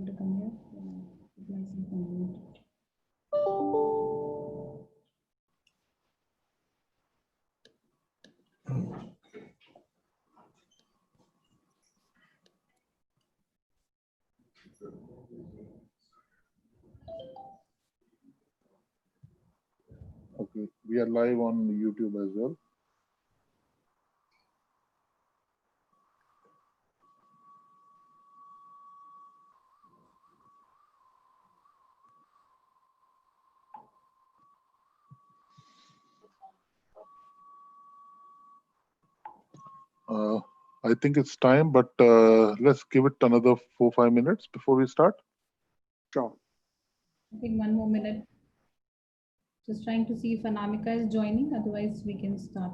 to come here. Put myself on mute. Okay, we are live on YouTube as well. I think it's time, but let's give it another 4-5 minutes before we start. Sure. I think 1 more minute. Just trying to see if Anamika is joining, otherwise we can start.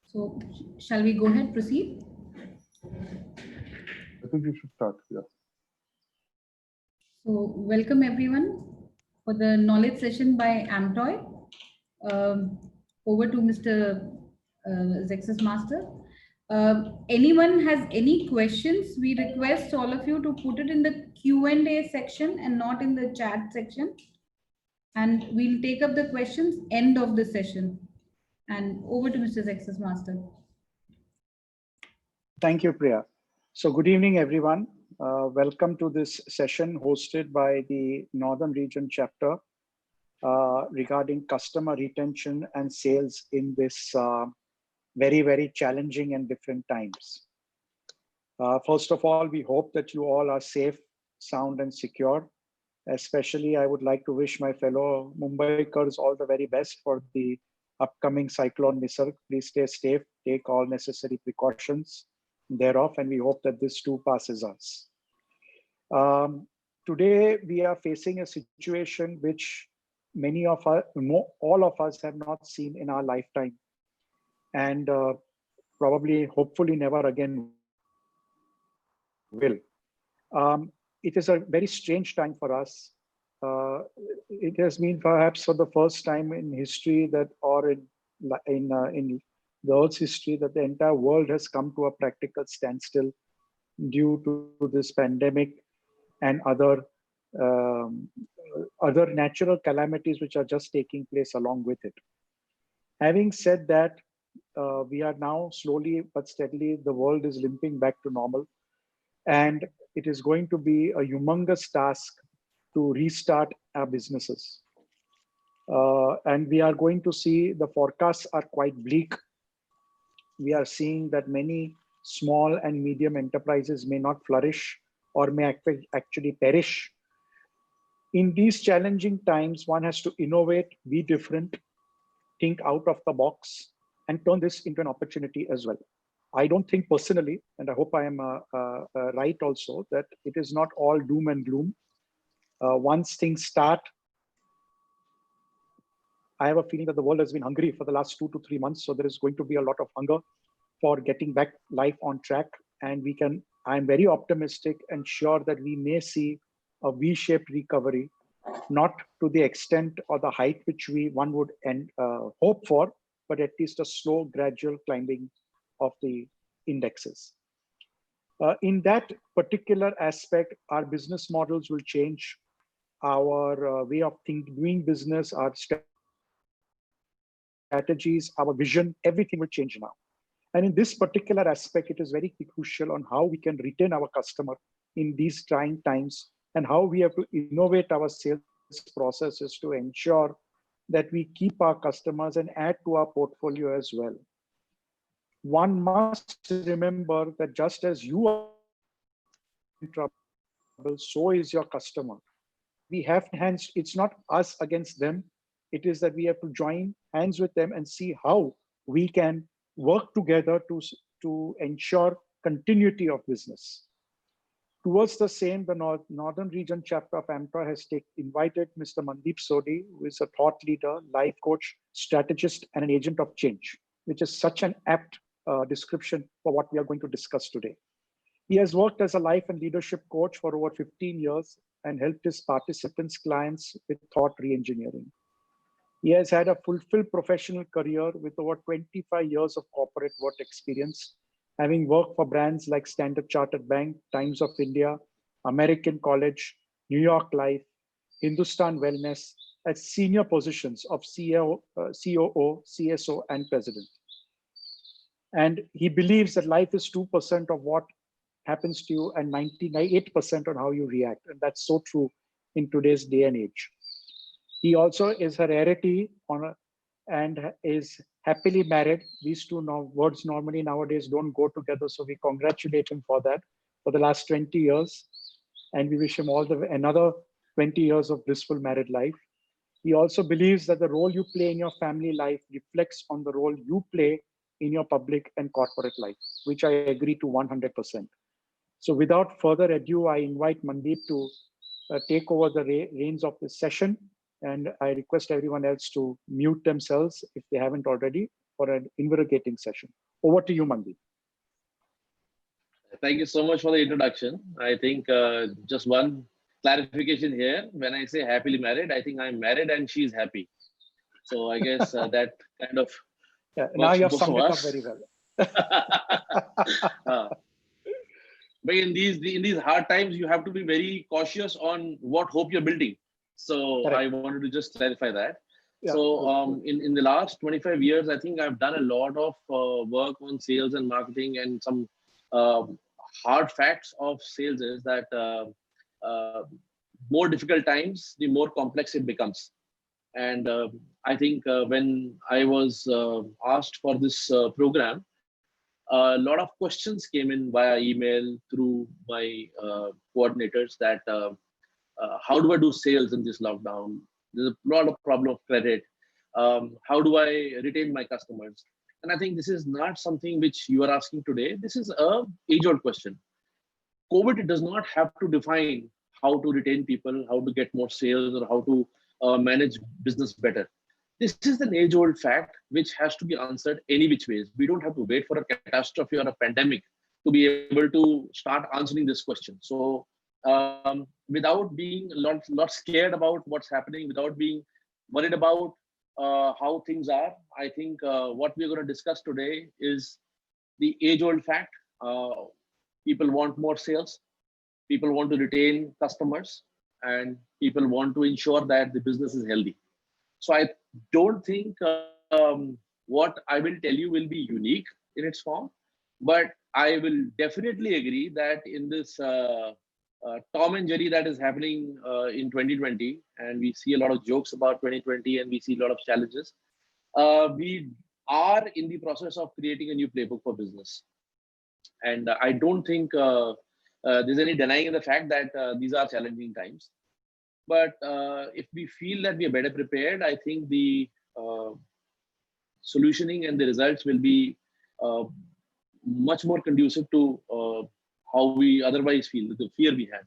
So, shall we go ahead, proceed? I think you should start. Yeah. So, welcome everyone for the knowledge session by Amtoy. Over to Mr. Zexus Master. Anyone has any questions, we request all of you to put it in the Q&A section and not in the chat section. And we'll take up the questions end of the session. And over to Mr. Zexus Master. Thank you, Priya. So good evening, everyone. Welcome to this session hosted by the Northern Region chapter regarding customer retention and sales in this very, very challenging and different times. First of all, we hope that you all are safe, sound, and secure. Especially, I would like to wish my fellow Mumbaikars all the very best for the upcoming cyclone Nisarg. Please stay safe, take all necessary precautions thereof, and we hope that this too passes us. Today, we are facing a situation which many of us, all of us have not seen in our lifetime, and probably, hopefully never again will. It is a very strange time for us. It has been perhaps for the first time in history that, or in the Earth's history, that the entire world has come to a practical standstill due to this pandemic and other natural calamities which are just taking place along with it. Having said that, we are now slowly but steadily, the world is limping back to normal. And it is going to be a humongous task to restart our businesses. And we are going to see the forecasts are quite bleak. We are seeing that many small and medium enterprises may not flourish or may actually perish. In these challenging times, one has to innovate, be different, think out of the box, and turn this into an opportunity as well. I don't think personally, and I hope I am right also, that it is not all doom and gloom. once things start, I have a feeling that the world has been hungry for the last 2 to 3 months. So there is going to be a lot of hunger for getting back life on track. And I'm very optimistic and sure that we may see a V-shaped recovery, not to the extent or the height which one would hope for, but at least a slow, gradual climbing of the indexes. In that particular aspect, our business models will change. Our way of doing business, our strategies, our vision, everything will change now. And in this particular aspect, it is very crucial on how we can retain our customer in these trying times and how we have to innovate our sales processes to ensure that we keep our customers and add to our portfolio as well. One must remember that just as you are in trouble, so is your customer. We have hands, it's not us against them. It is that we have to join hands with them and see how we can work together to ensure continuity of business. Towards the same, the Northern Region chapter of AMTA has invited Mr. Mandeep Sodhi, who is a thought leader, life coach, strategist, and an agent of change, which is such an apt description for what we are going to discuss today. He has worked as a life and leadership coach for over 15 years and helped his participants' clients with thought re-engineering. He has had a fulfilled professional career with over 25 years of corporate work experience, having worked for brands like Standard Chartered Bank, Times of India, American College, New York Life, Hindustan Wellness, at senior positions of CEO, COO, CSO, and president. And he believes that life is 2% of what happens to you and 98% on how you react. And that's so true in today's day and age. He also is a rarity and is happily married. These two words normally nowadays don't go together. So we congratulate him for that for the last 20 years. And we wish him another 20 years of blissful married life. He also believes that the role you play in your family life reflects on the role you play in your public and corporate life, which I agree to 100%. So without further ado, I invite Mandeep to take over the reins of this session. And I request everyone else to mute themselves if they haven't already for an invigorating session. Over to you, Mandeep. Thank you so much for the introduction. I think just one clarification here. When I say happily married, I think I'm married and she's happy. So I guess that kind of now you have summed it up very well. But in these hard times, you have to be very cautious on what hope you're building. So correct. I wanted to just clarify that. Yeah. So in the last 25 years, I think I've done a lot of work on sales and marketing, and some hard facts of sales is that more difficult times, the more complex it becomes. And I think when I was asked for this program, a lot of questions came in via email through my coordinators that how do I do sales in this lockdown? There's a lot of problem of credit. How do I retain my customers? And I think this is not something which you are asking today. This is a age-old question. COVID does not have to define how to retain people, how to get more sales, or how to manage business better. This is an age-old fact which has to be answered any which ways. We don't have to wait for a catastrophe or a pandemic to be able to start answering this question. So without being a lot scared about what's happening, without being worried about how things are, I think what we're going to discuss today is the age-old fact. People want more sales, people want to retain customers, and people want to ensure that the business is healthy. So I don't think what I will tell you will be unique in its form, but I will definitely agree that in this Tom and Jerry that is happening in 2020, and we see a lot of jokes about 2020 and we see a lot of challenges, we are in the process of creating a new playbook for business. And I don't think there's any denying the fact that these are challenging times. But if we feel that we are better prepared, I think the solutioning and the results will be much more conducive to how we otherwise feel, the fear we had.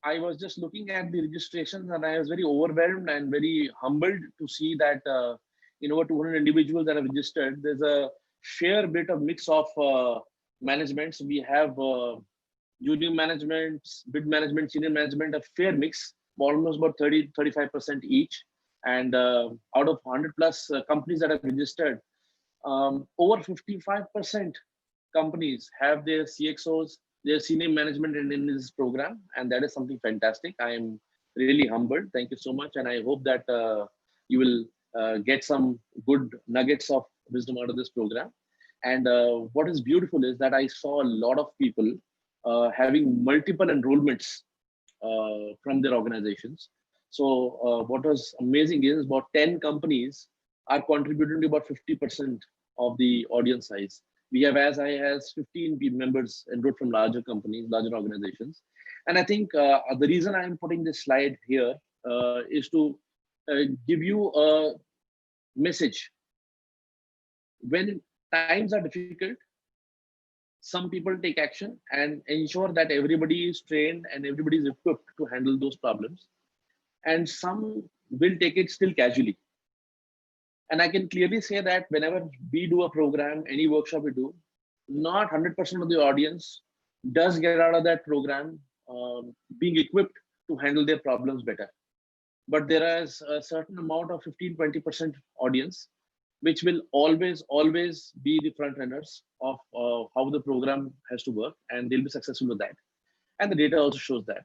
I was just looking at the registrations and I was very overwhelmed and very humbled to see that in over 200 individuals that have registered, there's a fair bit of mix of managements. We have junior management, mid management, senior management, a fair mix, almost about 35% each. And out of 100 plus companies that have registered, over 55% companies have their CXOs, their senior management in this program, and that is something fantastic. I am really humbled. Thank you so much, and I hope that you will get some good nuggets of wisdom out of this program. And what is beautiful is that I saw a lot of people having multiple enrollments from their organizations. So what was amazing is about 10 companies are contributing to about 50% of the audience size. We have as high as 15 members enrolled from larger companies, larger organizations. And I think the reason I'm putting this slide here is to give you a message. When times are difficult, some people take action and ensure that everybody is trained and everybody is equipped to handle those problems. And some will take it still casually. And I can clearly say that whenever we do a program, any workshop we do, not 100% of the audience does get out of that program being equipped to handle their problems better. But there is a certain amount of 15-20% audience which will always be the front runners of how the program has to work, and they'll be successful with that. And the data also shows that.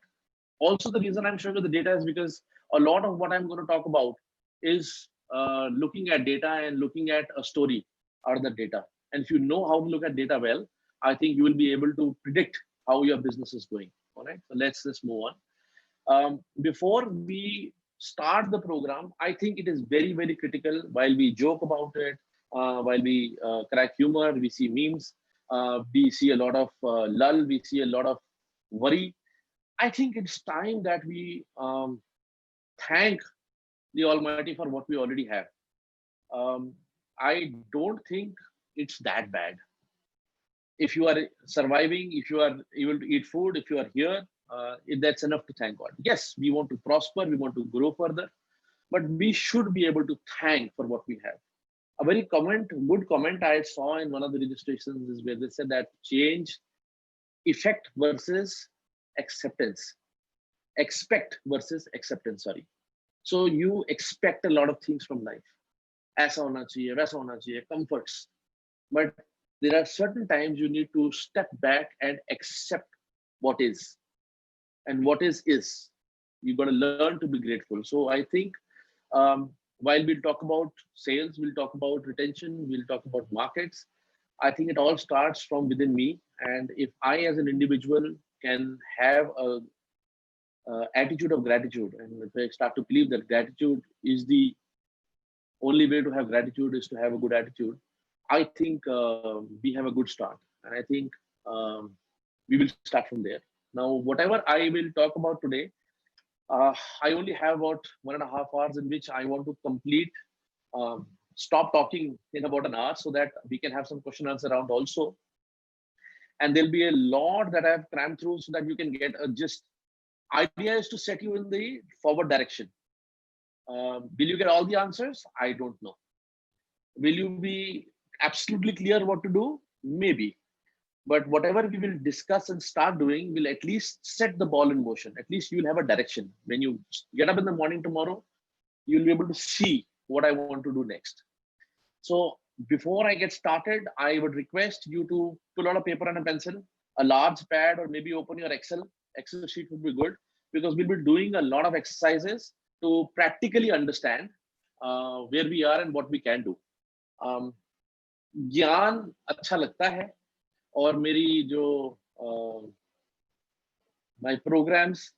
Also, the reason I'm showing you the data is because a lot of what I'm going to talk about is looking at data and looking at a story out of that data. And if you know how to look at data well, I think you will be able to predict how your business is going. All right, so let's just move on. Before we start the program, I think it is very, very critical. While we joke about it, while we crack humor, we see memes, we see a lot of lull, we see a lot of worry. I think it's time that we thank the Almighty for what we already have. I don't think it's that bad. If you are surviving, if you are able to eat food, if you are here, that's enough to thank God. Yes, we want to prosper, we want to grow further, but we should be able to thank for what we have. A very good comment I saw in one of the registrations is where they said that change, effect versus acceptance. Expect versus acceptance, sorry. So you expect a lot of things from life. Aisa hona chahiye, waisa hona chahiye, comforts. But there are certain times you need to step back and accept what is. And what is. You've got to learn to be grateful. So I think while we'll talk about sales, we'll talk about retention, we'll talk about markets, I think it all starts from within me. And if I as an individual can have a attitude of gratitude, and if I start to believe that gratitude is the only way to have gratitude is to have a good attitude, I think we have a good start. And I think we will start from there. Now, whatever I will talk about today, I only have about 1.5 hours in which I want to complete, stop talking in about an hour so that we can have some question answer round also. And there'll be a lot that I've crammed through so that you can get a gist. Idea is to set you in the forward direction. Will you get all the answers? I don't know. Will you be absolutely clear what to do? Maybe. But whatever we will discuss and start doing will at least set the ball in motion. At least you will have a direction. When you get up in the morning tomorrow, you'll be able to see what I want to do next. So before I get started, I would request you to pull out a paper and a pencil, a large pad, or maybe open your Excel. Excel sheet would be good because we'll be doing a lot of exercises to practically understand where we are and what we can do. ज्ञान अच्छा लगता है और मेरी जो my programs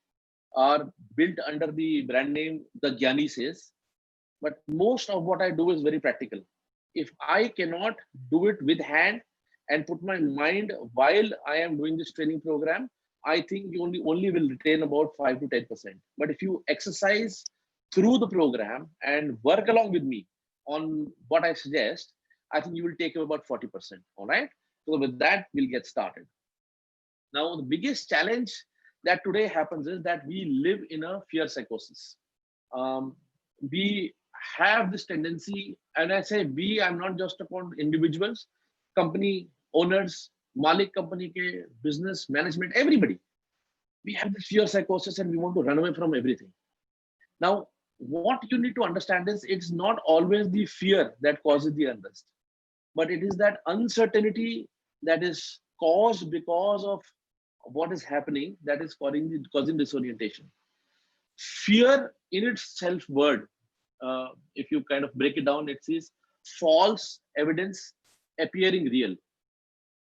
are built under the brand name The Gyani Says, but most of what I do is very practical. If I cannot do it with hand and put my mind while I am doing this training program, I think you only will retain about 5 to 10%. But if you exercise through the program and work along with me on what I suggest, I think you will take about 40%. All right. So with that, we'll get started. Now, the biggest challenge that today happens is that we live in a fear psychosis. We have this tendency, and I say we, I'm not just about individuals, company owners, Malik company ke, business management, everybody. We have this fear psychosis and we want to run away from everything. Now, what you need to understand is it's not always the fear that causes the unrest, but it is that uncertainty that is caused because of what is happening that is causing disorientation. Fear in its self word, if you kind of break it down, it says false evidence appearing real.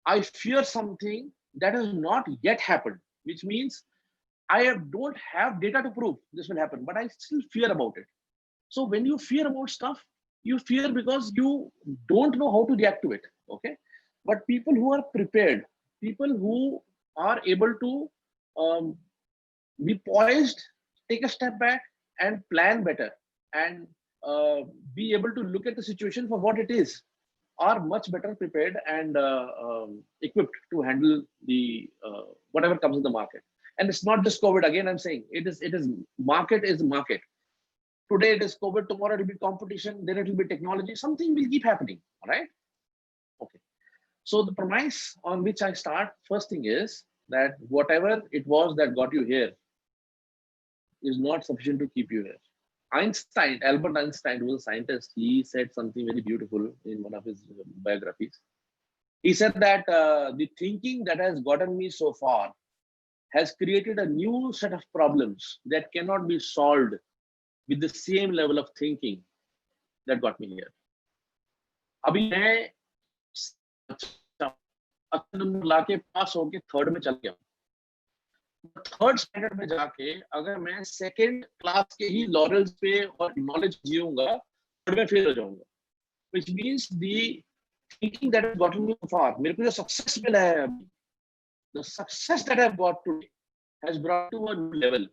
I fear something that has not yet happened, which means don't have data to prove this will happen, but I still fear about it. So when you fear about stuff, you fear because you don't know how to react to it. Okay. But people who are prepared, people who are able to be poised, take a step back and plan better, and be able to look at the situation for what it is, are much better prepared and equipped to handle the whatever comes in the market. And it's not just COVID. Again, I'm saying it is market is market. Today it is COVID, tomorrow it will be competition, then it will be technology. Something will keep happening. All right. Okay. So the premise on which I start first thing is that whatever it was that got you here is not sufficient to keep you here. Einstein, Albert Einstein, who was a scientist, he said something very beautiful in one of his biographies. He said that the thinking that has gotten me so far has created a new set of problems that cannot be solved with the same level of thinking that got me here. अभी मैं अच्छा number लाके पास होके third में चल गया, third standard में जाके अगर मैं सेकंड क्लास के ही लॉरेल्स पे और नॉलेज जीऊंगा, थर्ड में फेल हो जाऊंगा, which means the thinking that has gotten me so far, मेरे को जो सक्सेस मिला है अभी, the success that I've got today has brought to a new level.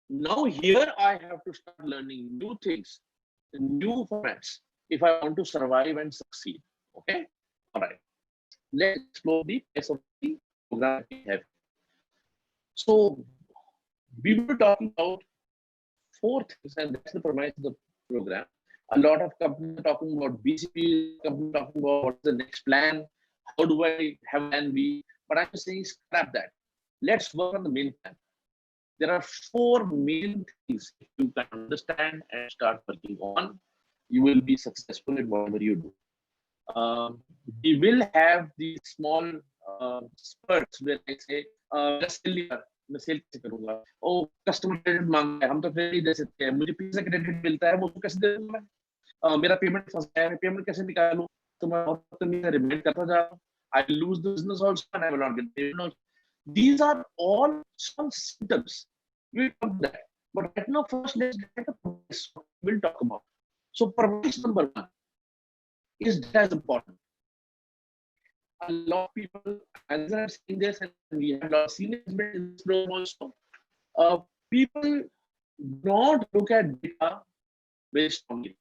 Now here I have to start learning new things, new formats, if I want to survive and succeed. Okay, all right. Let's explore the pace of the program we have. So we will be talking about 4 things, and that's the premise of the program. A lot of companies are talking about BCP, companies talking about what's the next plan, how do I have plan B, but I'm saying scrap that. Let's work on the main plan. There are 4 main things. If you can understand and start working on, you will be successful in whatever you do. We will have these small spurts where I say, मैं cell कैसे करूंगा, ओ customer credit मांग रहा है, हम तो फिर ही दे सकते हैं, मुझे पीछे क्रेडिट मिलता है, वो उसको कैसे दे दूं मैं, मेरा पेमेंट फंस गया है, पेमेंट कैसे निकालूं, तो मैं रिमेंड करता जा रहा हूं, I lose the business also and I will not get paid also. These are all some symptoms. We'll come to that. But right now, first let's get the premise we'll talk about. So premise number 1 is that as important. A lot of people, as I've seen this, and we have a lot of seniors in this program also, people don't look at data very strongly.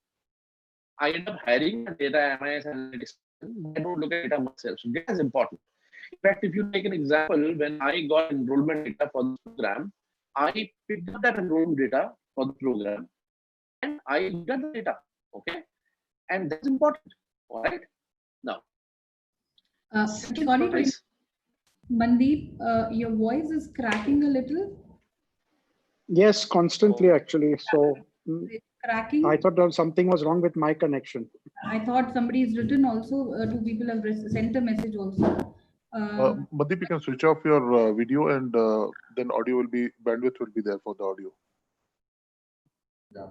I end up hiring a data analyst analytics. I don't look at data myself. So data is important. In fact, if you take an example, when I got enrollment data for the program, I picked up that enrollment data for the program and I got the data. Okay. And that's important. All right. Now, sorry, Mandeep, your voice is cracking a little. Yes, constantly actually. So It's cracking. I thought something was wrong with my connection. I thought somebody's written also. 2 people have sent a message also. Mandeep, you can switch off your video, and then audio will be, bandwidth will be there for the audio. Yeah.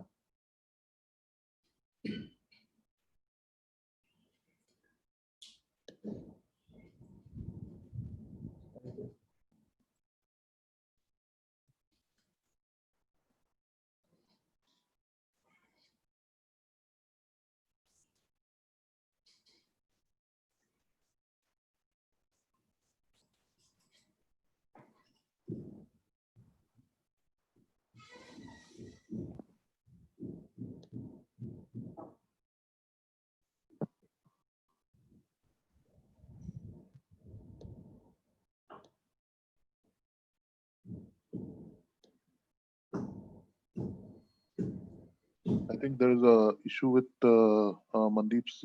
think there is a issue with Mandeep's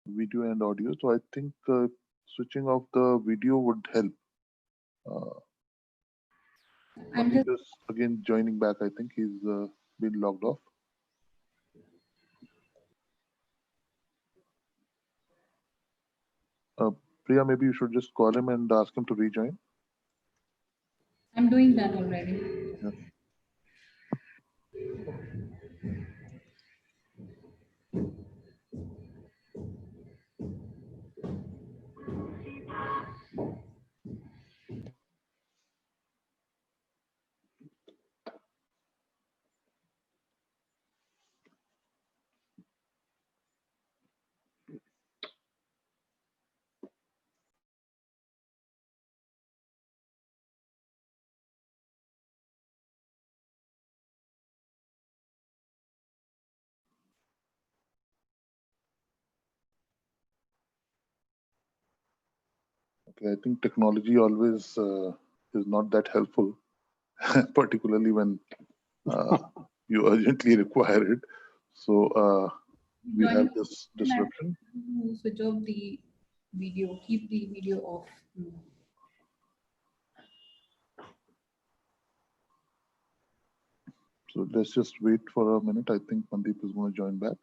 video and audio. So I think switching off the video would help. I'm Mandeep just is again joining back. I think he's been logged off. Priya, maybe you should just call him and ask him to rejoin. I'm doing that already. Yeah. Okay, I think technology always is not that helpful, particularly when you urgently require it. So we Join have this disruption. to switch off the video, keep the video off. So let's just wait for a minute. I think Mandeep is going to join back.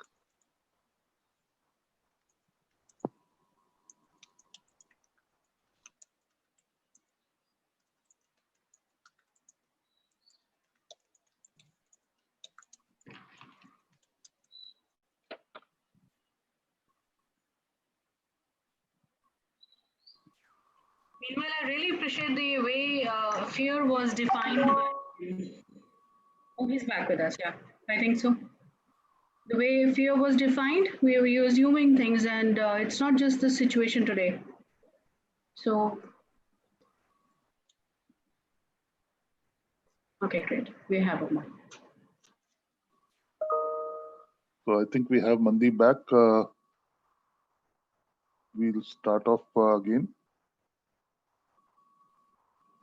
Meanwhile, I really appreciate the way fear was defined. Oh, he's back with us. Yeah, I think so. The way fear was defined, we were assuming things, and it's not just the situation today. So, okay, great. We have a one. So I think we have Mandeep back. We'll start off again.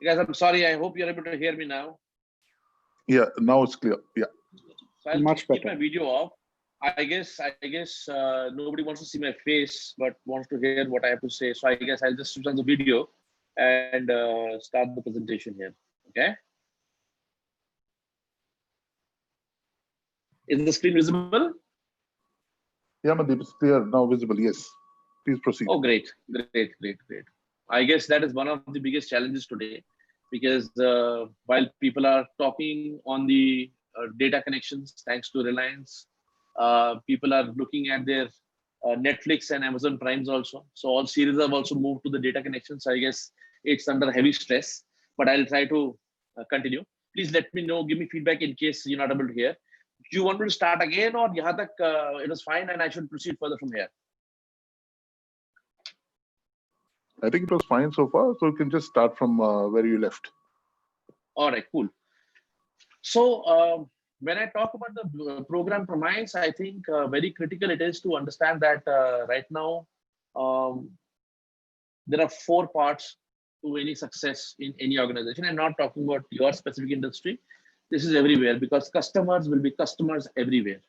Guys, I'm sorry. I hope you're able to hear me now. Yeah, now it's clear. Yeah. So I'll Much keep better. my video off. I guess nobody wants to see my face, but wants to hear what I have to say. So I guess I'll just switch on the video and start the presentation here. Okay. Is the screen visible? Yeah, Mandeep, it's clear now, visible. Yes. Please proceed. Oh, great. I guess that is one of the biggest challenges today, because while people are talking on the data connections, thanks to Reliance, people are looking at their Netflix and Amazon Primes also. So all series have also moved to the data connections. So I guess it's under heavy stress, but I'll try to continue. Please let me know, give me feedback in case you're not able to hear. Do you want me to start again, or yahan tak, it was fine and I should proceed further from here? I think it was fine so far. So you can just start from where you left. All right, cool. So when I talk about the program premise, I think very critical it is to understand that right now there are 4 parts to any success in any organization. I'm not talking about your specific industry. This is everywhere, because customers will be customers everywhere.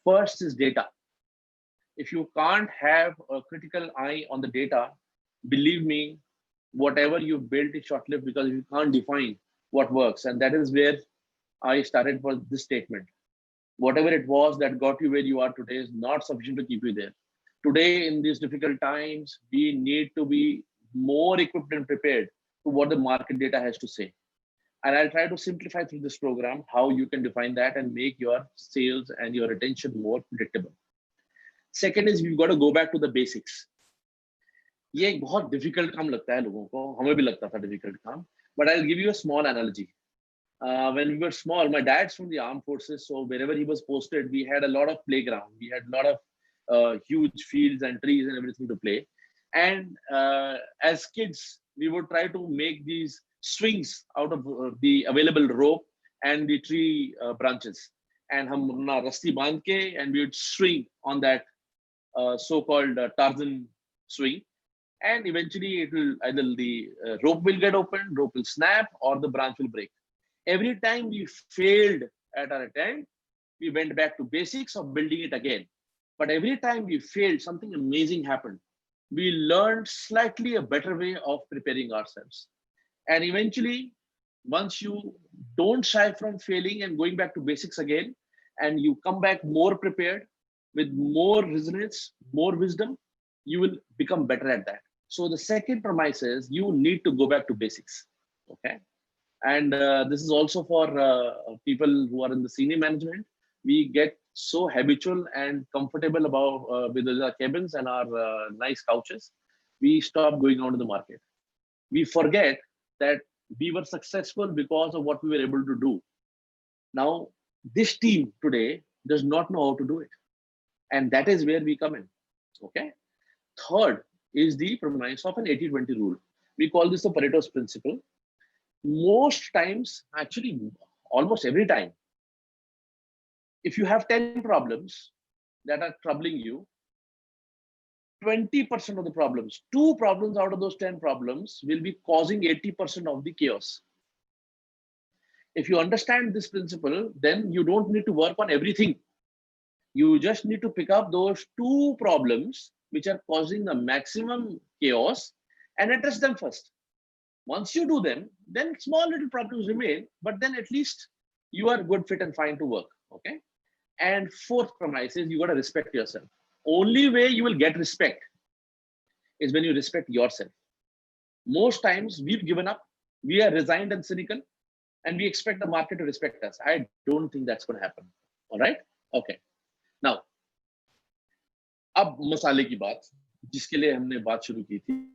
First is data. If you can't have a critical eye on the data, believe me, whatever you built is short-lived, because you can't define what works. And that is where I started for this statement. Whatever it was that got you where you are today is not sufficient to keep you there. Today, in these difficult times, we need to be more equipped and prepared to what the market data has to say. And I'll try to simplify through this program how you can define that and make your sales and your retention more predictable. Second is, we've got to go back to the basics. ये एक बहुत difficult काम लगता है लोगों को, हमें भी लगता था difficult काम. But I'll give you a small analogy. When we were small, my dad's from the armed forces, so wherever he was posted, we had a lot of playground. We had a lot of huge fields and trees and everything to play. And as kids, we would try to make these swings out of the available rope and the tree branches. And हम अपना रस्सी बांध के, and we would swing on that so-called Tarzan swing. And eventually it will either the rope will get open, rope will snap, or the branch will break. Every time we failed at our attempt, we went back to basics of building it again. But every time we failed, something amazing happened. We learned slightly a better way of preparing ourselves. And eventually, once you don't shy from failing and going back to basics again, and you come back more prepared with more resilience, more wisdom, you will become better at that. So the second premise is you need to go back to basics. Okay. And this is also for people who are in the senior management. We get so habitual and comfortable about with our cabins and our nice couches. We stop going out to the market. We forget that we were successful because of what we were able to do. Now, this team today does not know how to do it. And that is where we come in. Okay. Third is the premise of an 80-20 rule. We call this the Pareto's principle. Most times, actually, almost every time, if you have 10 problems that are troubling you, 20% of the problems, 2 problems out of those 10 problems will be causing 80% of the chaos. If you understand this principle, then you don't need to work on everything. You just need to pick up those 2 problems which are causing the maximum chaos and address them first. Once you do them, then small little problems remain, but then at least you are good, fit, and fine to work. Okay. And fourth premise is you got to respect yourself. Only way you will get respect is when you respect yourself. Most times we've given up, we are resigned and cynical, and we expect the market to respect us. I don't think that's going to happen. All right. Okay. Now, अब मसाले की बात जिसके लिए हमने बात शुरू की थी.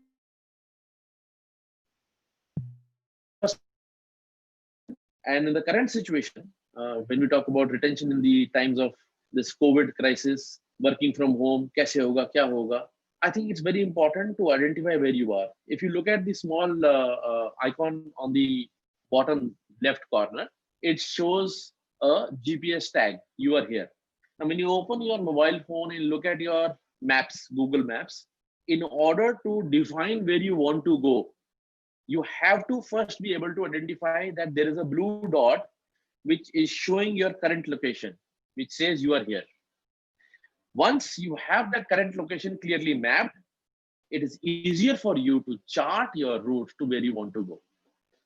And in the current situation, when we talk about retention in the times of this COVID crisis, working from home, kaise hoga, kya hoga, I think it's very important to identify where you are. If you look at the small icon on the bottom left corner, it shows a GPS tag. You are here. Now, when you open your mobile phone and look at your maps, Google Maps, in order to define where you want to go, you have to first be able to identify that there is a blue dot which is showing your current location, which says you are here. Once you have that current location clearly mapped, it is easier for you to chart your route to where you want to go.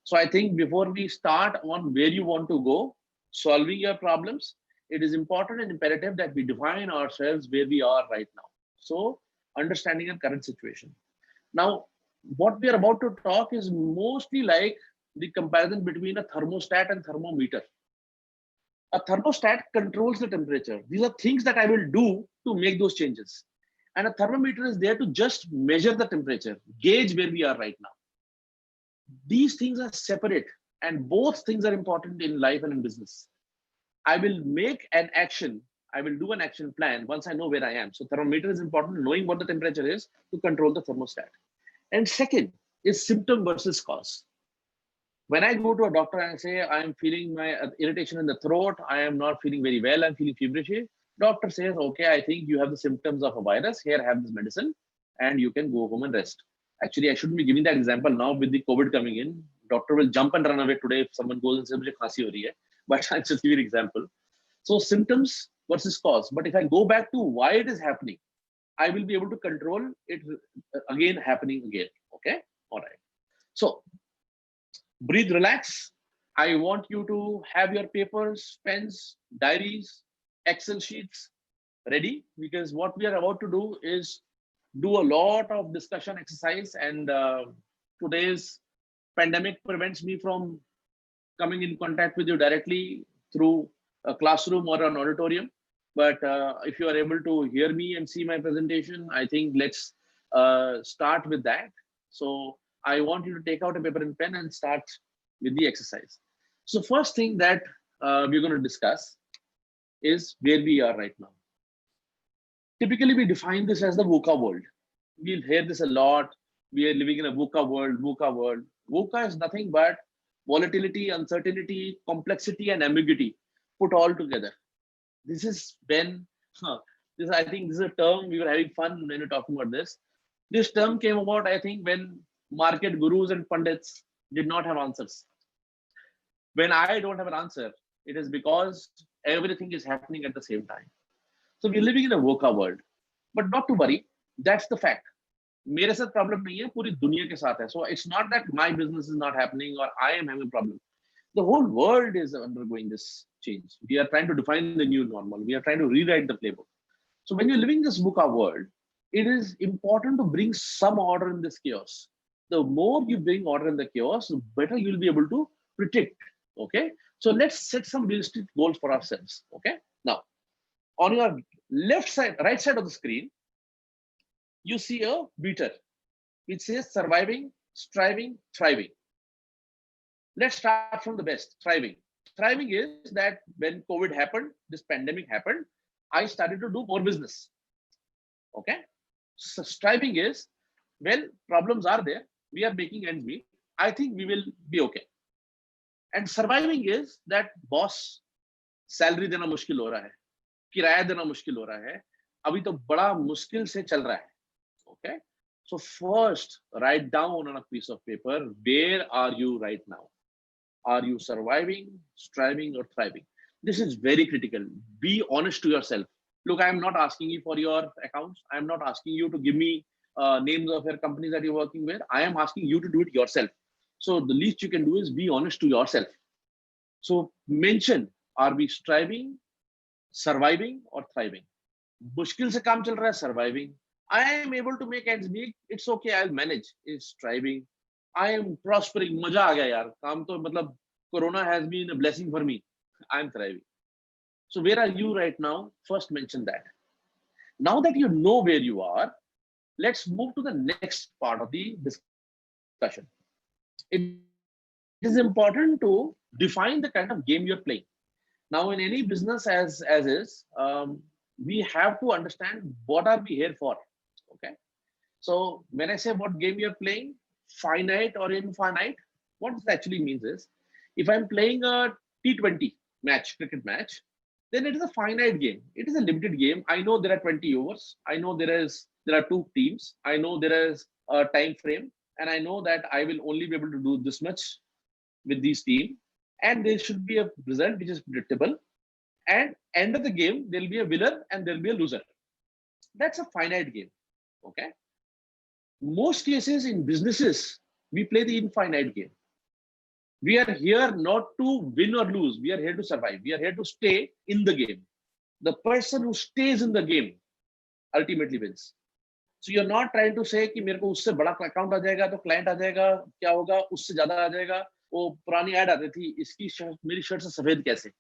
So I think before we start on where you want to go, solving your problems, it is important and imperative that we define ourselves where we are right now. So understanding our current situation. Now, what we are about to talk is mostly like the comparison between a thermostat and thermometer. A thermostat controls the temperature. These are things that I will do to make those changes. And a thermometer is there to just measure the temperature, gauge where we are right now. These things are separate, and both things are important in life and in business. I will make an action. I will do an action plan once I know where I am. So thermometer is important, knowing what the temperature is to control the thermostat. And second is symptom versus cause. When I go to a doctor and I say, I'm feeling my irritation in the throat, I am not feeling very well, I'm feeling feverish, doctor says, okay, I think you have the symptoms of a virus, here, have this medicine, and you can go home and rest. Actually, I shouldn't be giving that example now with the COVID coming in. Doctor will jump and run away today if someone goes and says, mujhe khansi ho rahi hai. But I'll just give you an example. So symptoms versus cause. But if I go back to why it is happening, I will be able to control it again happening again. Okay. All right. So breathe, relax. I want you to have your papers, pens, diaries, Excel sheets ready, because what we are about to do is do a lot of discussion exercise, and today's pandemic prevents me from coming in contact with you directly through a classroom or an auditorium. But if you are able to hear me and see my presentation, I think let's start with that. So I want you to take out a paper and pen and start with the exercise. So first thing that we're going to discuss is where we are right now. Typically, we define this as the VUCA world. We'll hear this a lot. We are living in a VUCA world, VUCA world. VUCA is nothing but volatility, uncertainty, complexity, and ambiguity put all together. This is when, I think this is a term, we were having fun when we were talking about this. This term came about, I think, when market gurus and pundits did not have answers. When I don't have an answer, It is because everything is happening at the same time. So we're living in a VUCA world. But not to worry, that's the fact. मेरे साथ problem नहीं है, पूरी दुनिया के साथ है. So it's not that my business is not happening or I am having a problem. The whole world is undergoing this change. We are trying to define the new normal. We are trying to rewrite the playbook. So when you're living this VUCA world, it is important to bring some order in this chaos. The more you bring order in the chaos, the better you'll be able to predict. Okay. So let's set some realistic goals for ourselves. Okay. Now, on your left side, right side of the screen, you see a beater which says surviving, striving, thriving. Let's start from the best, thriving. Thriving is that when COVID happened, this pandemic happened, I started to do more business. Okay. So striving is, well, problems are there. We are making ends meet. I think we will be okay. And surviving is that boss, salary देना मुश्किल हो रहा है, किराया देना मुश्किल हो रहा है, अभी तो बड़ा मुश्किल से चल रहा है. Okay. So first, write down on a piece of paper, where are you right now? Are you surviving, striving, or thriving? This is very critical. Be honest to yourself. Look, I am not asking you for your accounts. I am not asking you to give me names of your companies that you're working with. I am asking you to do it yourself. So the least you can do is be honest to yourself. So mention, are we striving, surviving, or thriving? मुश्किल से काम चल रहा है, surviving. I am able to make ends meet. It's okay, I'll manage. It's striving. I am prospering. मजा आ गया यार. काम तो मतलब Corona has been a blessing for me. I am thriving. So where are you right now? First mention that. Now that you know where you are, let's move to the next part of the discussion. It is important to define the kind of game you're playing. Now in any business as is, we have to understand what are we here for. Okay. So when I say what game you're playing, finite or infinite, what this actually means is, if I'm playing a T20 match, cricket match, then it is a finite game. It is a limited game. I know there are 20 overs. I know there are 2 teams. I know there is a time frame, and I know that I will only be able to do this much with these teams. And there should be a result which is predictable. And end of the game, there will be a winner and there will be a loser. That's a finite game. Okay. Most cases in businesses, we play the infinite game. We are here not to win or lose. We are here to survive. We are here to stay in the game. The person who stays in the game ultimately wins. So you're not trying to say कि मेरे को उससे बड़ा account आ जाएगा तो client आ जाएगा, क्या होगा, उससे ज़्यादा आ जाएगा, वो पुरानी ad आती थी, इसकी मेरी shirt से सफेद कैसे?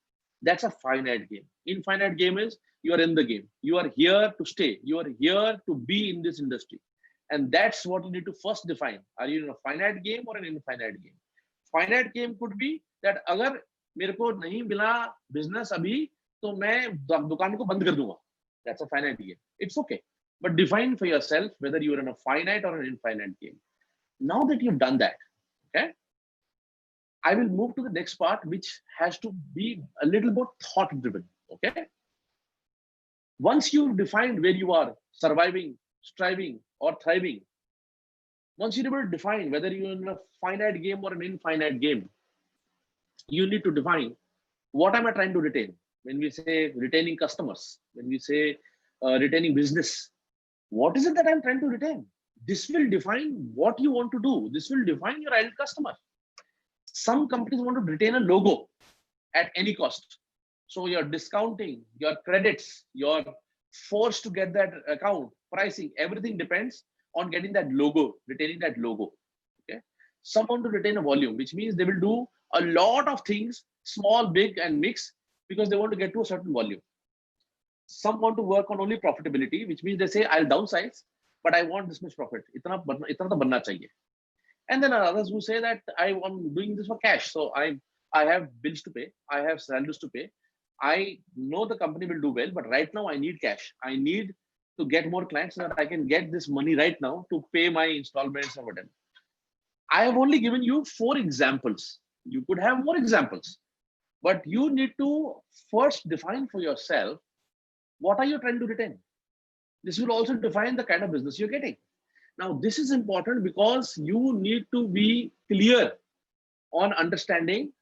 That's a finite game. Infinite game is you are in the game. You are here to stay. You are here to be in this industry. And that's what you need to first define. Are you in a finite game or an infinite game? Finite game could be that अगर मेरे को नहीं मिला business अभी तो मैं दुकान को बंद कर दूंगा. That's a finite game. It's okay. But define for yourself whether you are in a finite or an infinite game. Now that you've done that, okay, I will move to the next part, which has to be a little more thought driven. Okay. Once you've defined where you are, surviving, striving, or thriving, once you're able to define whether you're in a finite game or an infinite game, you need to define what am I trying to retain. When we say retaining customers, when we say retaining business, what is it that I'm trying to retain? This will define what you want to do. This will define your end customer. Some companies want to retain a logo at any cost. So you're discounting your credits, you're forced to get that account, pricing, everything depends on getting that logo, retaining that logo. Okay. Some want to retain a volume, which means they will do a lot of things, small, big, and mix, because they want to get to a certain volume. Some want to work on only profitability, which means they say, I'll downsize, but I want this much profit. Itna to banna chahiye. And then others who say that I'm doing this for cash. So I have bills to pay. I have salaries to pay. I know the company will do well, but right now I need cash. I need to get more clients so that I can get this money right now to pay my installments or whatever. I have only given you 4 examples. You could have more examples, but you need to first define for yourself, what are you trying to retain? This will also define the kind of business you're getting. Now, this is important because you need to be clear on understanding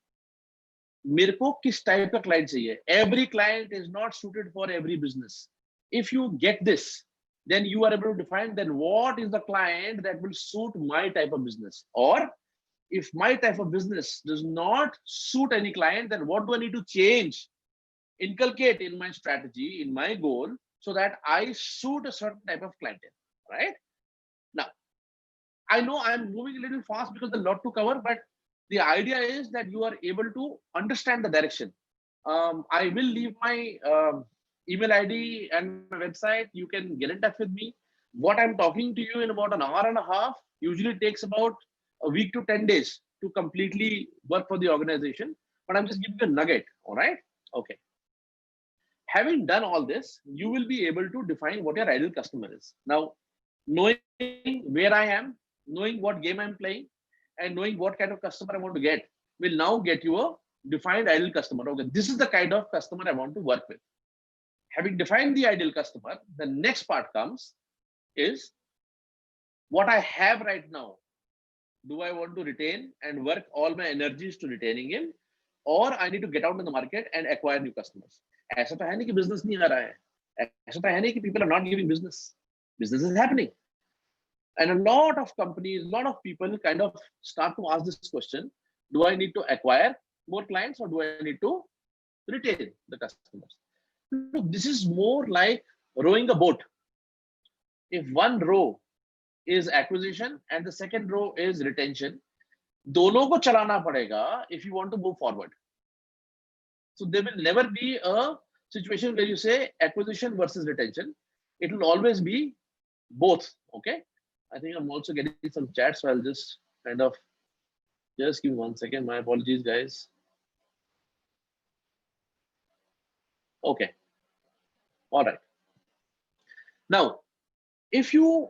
मेरे को किस type का client चाहिए. Every client is not suited for every business. If you get this, then you are able to define then what is the client that will suit my type of business. Or if my type of business does not suit any client, then what do I need to change, inculcate in my strategy, in my goal, so that I suit a certain type of clientele, right? Now, I know I'm moving a little fast because there's a lot to cover, but the idea is that you are able to understand the direction. I will leave my email ID and my website. You can get in touch with me. What I'm talking to you in about an hour and a half usually takes about a week to 10 days to completely work for the organization. But I'm just giving you a nugget. All right. Okay. Having done all this, you will be able to define what your ideal customer is. Now, knowing where I am, knowing what game I'm playing, and knowing what kind of customer I want to get will now get you a defined ideal customer. Okay, this is the kind of customer I want to work with. Having defined the ideal customer, the next part comes is what I have right now. Do I want to retain and work all my energies to retaining him, or I need to get out in the market and acquire new customers? ऐसा तो है नहीं कि business नहीं आ रहा है. ऐसा तो है नहीं कि people are not giving business. Business is happening. And a lot of companies, a lot of people kind of start to ask this question: do I need to acquire more clients or do I need to retain the customers? Look, this is more like rowing a boat. If one row is acquisition and the second row is retention, दोनों को चलाना पड़ेगा if you want to move forward. So there will never be a situation where you say acquisition versus retention. It will always be both. Okay. I think I'm also getting some chat, so I'll just kind of just give me 1 second. My apologies, guys. Okay. All right. Now, if you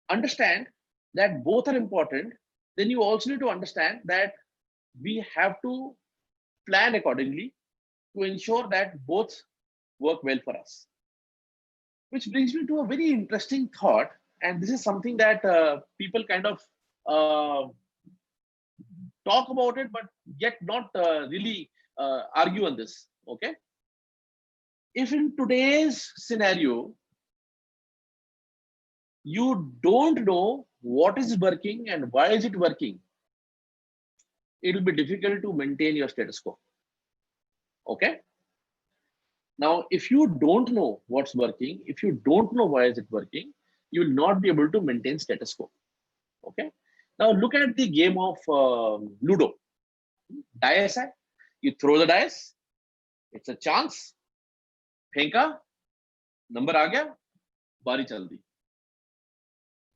understand that both are important, then you also need to understand that we have to plan accordingly to ensure that both work well for us. Which brings me to a very interesting thought, and this is something that people kind of talk about it, but yet not really argue on this. Okay. If in today's scenario, you don't know what is working and why is it working, it will be difficult to maintain your status quo. Okay. Now, if you don't know what's working, if you don't know why is it working, you will not be able to maintain status quo. Okay. Now look at the game of Ludo. Dice hai. You throw the dice. It's a chance. Phenka. Number aa gaya. Bari chal di.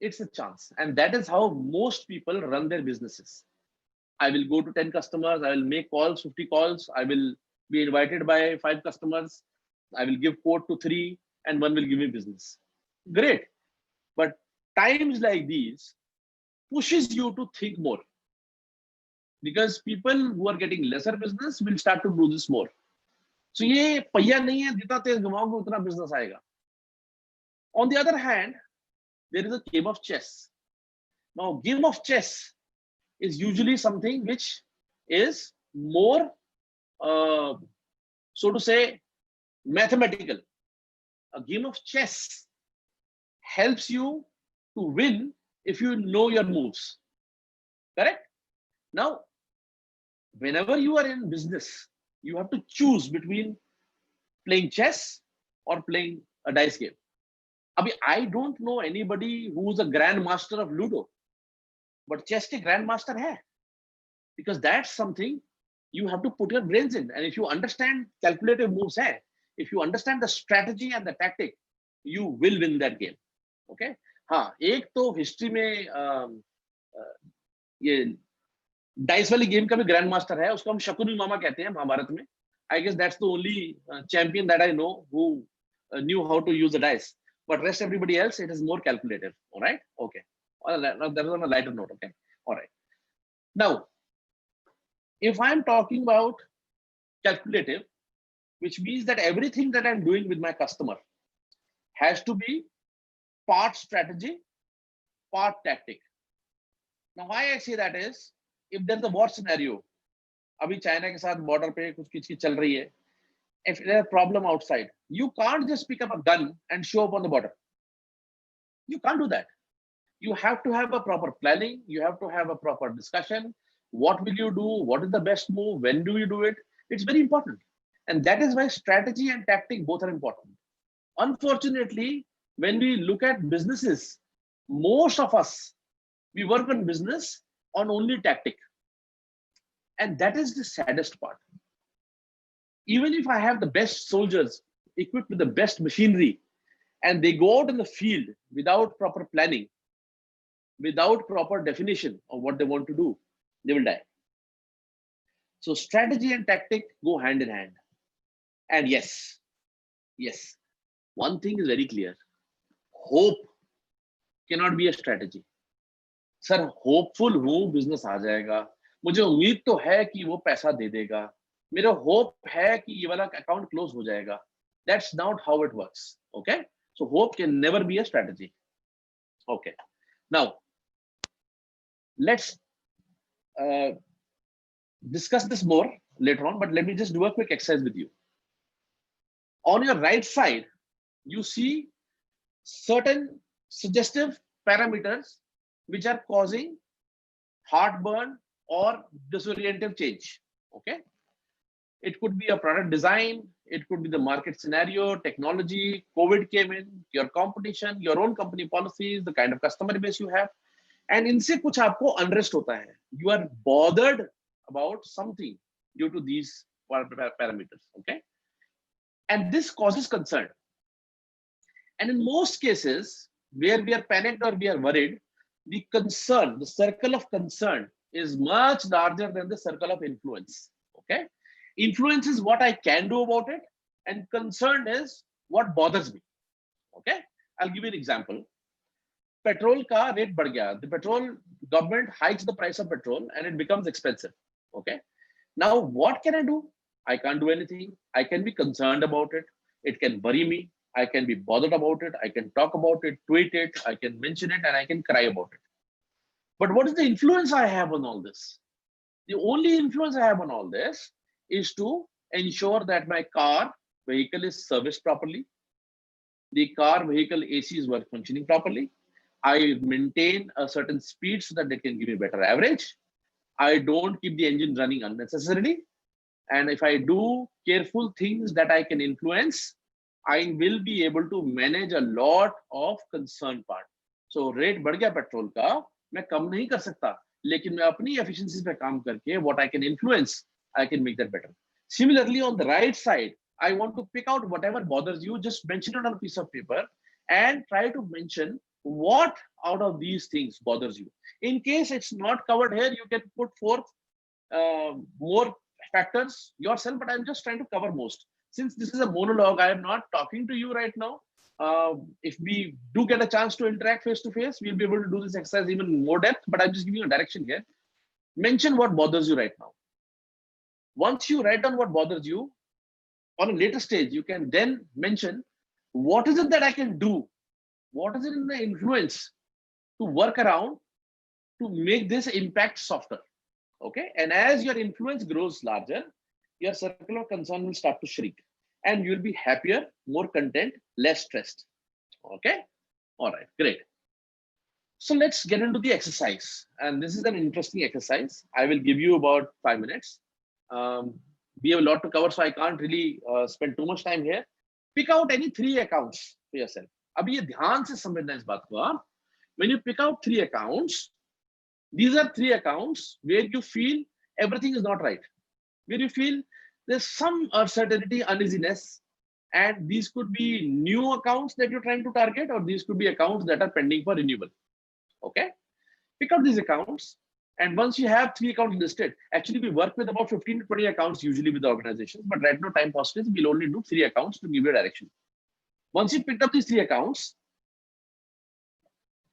It's a chance. And that is how most people run their businesses. I will go to 10 customers. I will make calls, 50 calls. I will be invited by 5 customers. I will give quote to 3 and 1 will give me business. Great. But times like these pushes you to think more, because people who are getting lesser business will start to do this more. So ये पहिया नहीं है, जितना तेज घुमाओगे उतना business आएगा. On the other hand, there is a game of chess. Now, game of chess is usually something which is more, so to say, mathematical. A game of chess helps you to win if you know your moves. Correct? Now, whenever you are in business, you have to choose between playing chess or playing a dice game. I don't know anybody who's a grandmaster of Ludo, but chess ke grandmaster hai, because that's something you have to put your brains in. And if you understand calculative moves hai, if you understand the strategy and the tactic, you will win that game. Okay. हाँ, एक तो history में ये dice वाली game का भी grand master है, उसको हम शकुनी मामा कहते हैं महाभारत में. I guess that's the only champion that I know who knew how to use the dice. But rest everybody else, it is more calculative. All right. Okay. That is on a lighter note. Okay. All right. Now, if I'm talking about calculative, which means that everything that I'm doing with my customer has to be part strategy, part tactic. Now, why I say that is, if there's a war scenario अभी China के साथ border पे कुछ किचकिच चल रही है. If there's a problem outside, you can't just pick up a gun and show up on the border. You can't do that. You have to have a proper planning. You have to have a proper discussion. What will you do? What is the best move? When do you do it? It's very important. And that is why strategy and tactic both are important. Unfortunately, when we look at businesses, most of us, we work on business on only tactic. And that is the saddest part. Even if I have the best soldiers equipped with the best machinery, and they go out in the field without proper planning, without proper definition of what they want to do, they will die. So strategy and tactic go hand in hand. And yes, one thing is very clear. Hope cannot be a strategy. Sir, hopeful हूँ business आ जाएगा. मुझे उम्मीद तो है कि वो पैसा दे देगा. मेरा hope है कि ये वाला account close हो जाएगा. That's not how it works. Okay? So hope can never be a strategy. Okay. Now, let's discuss this more later on, but let me just do a quick exercise with you. On your right side, you see certain suggestive parameters which are causing heartburn or disorientive change. Okay. It could be a product design, it could be the market scenario, technology, COVID came in, your competition, your own company policies, the kind of customer base you have, and इनसे कुछ आपको unrest होता है. You are bothered about something due to these parameters. Okay, and this causes concern. And in most cases where we are panicked or we are worried, the concern, the circle of concern is much larger than the circle of influence. Okay. Influence is what I can do about it, and concern is what bothers me. Okay, I'll give you an example. Petrol ka rate बढ़ गया. The petrol government hikes the price of petrol and it becomes expensive. Okay, now what can I do? I can't do anything. I can be concerned about it. It can worry me. I can be bothered about it. I can talk about it, tweet it, I can mention it, and I can cry about it. But what is the influence I have on all this? The only influence I have on all this is to ensure that my vehicle is serviced properly. The vehicle AC is functioning properly. I maintain a certain speed so that they can give me a better average. I don't keep the engine running unnecessarily. And if I do careful things that I can influence, I will be able to manage a lot of concern part. So rate बढ़ गया petrol का, मैं कम नहीं कर सकता, लेकिन मैं अपनी efficiencies पे काम करके what I can influence, I can make that better. Similarly, on the right side, I want to pick out whatever bothers you, just mention it on a piece of paper and try to mention what out of these things bothers you. In case it's not covered here, you can put forth more factors yourself, but I'm just trying to cover most. Since this is a monologue, I am not talking to you right now. If we do get a chance to interact face to face, we'll be able to do this exercise even more depth, but I'm just giving you a direction here. Mention what bothers you right now. Once you write down what bothers you, on a later stage, you can then mention what is it that I can do? What is it in the influence to work around to make this impact softer? Okay, and as your influence grows larger, your circle of concern will start to shrink and you'll be happier, more content, less stressed. Okay, all right, great. So let's get into the exercise, and this is an interesting exercise. I will give you about 5 minutes. We have a lot to cover, so I can't really spend too much time here. Pick out any 3 accounts for yourself. अब ये ध्यान से समझना इस बात को आप. When you pick out 3 accounts, these are 3 accounts where you feel everything is not right, where you feel there's some uncertainty, uneasiness, and these could be new accounts that you're trying to target, or these could be accounts that are pending for renewal. Okay, pick out these accounts, and once you have 3 accounts listed, actually we work with about 15 to 20 accounts usually with the organizations, but right now time constraints, we'll only do 3 accounts to give you a direction. Once you picked up these 3 accounts,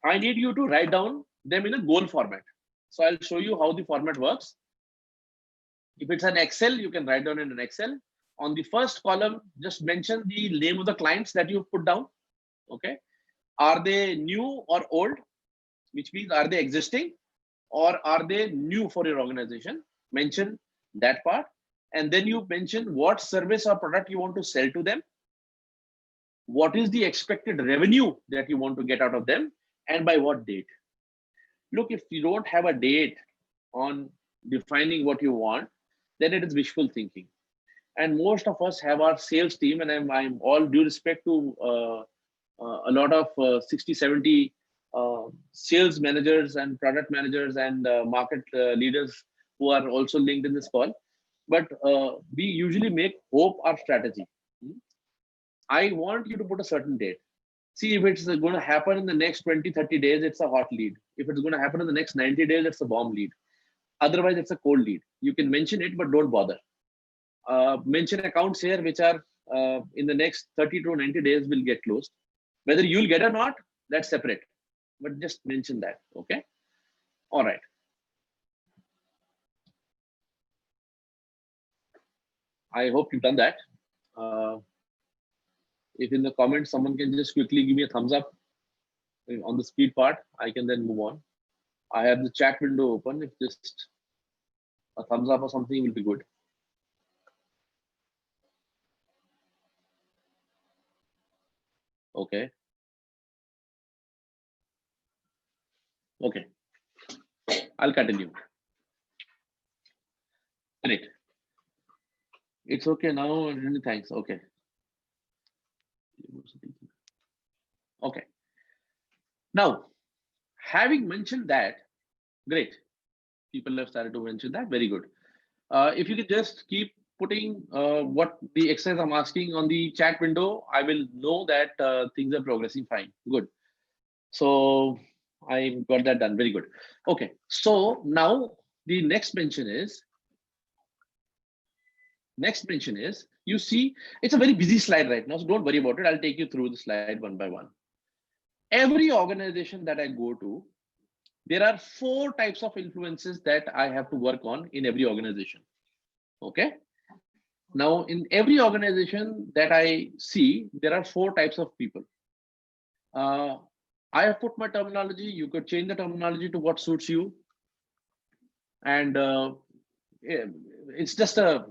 I need you to write down them in a goal format. So I'll show you how the format works. If it's an Excel, you can write down in an Excel. On the first column, just mention the name of the clients that you put down. Okay, are they new or old? Which means, are they existing or are they new for your organization? Mention that part. And then you mention what service or product you want to sell to them, what is the expected revenue that you want to get out of them, and by what date. Look, if you don't have a date on defining what you want, then it is wishful thinking. And most of us have our sales team, and I'm all due respect to a lot of 60, 70 sales managers and product managers and market leaders who are also linked in this call. But we usually make hope our strategy. I want you to put a certain date. See, if it's going to happen in the next 20, 30 days, it's a hot lead. If it's going to happen in the next 90 days, it's a bomb lead. Otherwise, it's a cold lead. You can mention it, but don't bother. Mention accounts here which are in the next 30 to 90 days will get closed. Whether you'll get or not, that's separate. But just mention that, okay? All right. I hope you've done that. If in the comments someone can just quickly give me a thumbs up on the speed part, I can then move on. I have the chat window open. If just a thumbs up or something will be good. Okay. Okay. I'll continue. Great. It's okay now. Thanks. Okay. Okay. Now, having mentioned that, great. People have started to mention that. Very good. If you could just keep putting what the exercise I'm asking on the chat window, I will know that things are progressing fine. Good. So I got that done. Very good. Okay. So now the next mention is, you see, it's a very busy slide right now, so don't worry about it. I'll take you through the slide one by one. Every organization that I go to, there are 4 types of influences that I have to work on in every organization. Okay. Now, in every organization that I see, there are 4 types of people. I have put my terminology. You could change the terminology to what suits you. And it's just a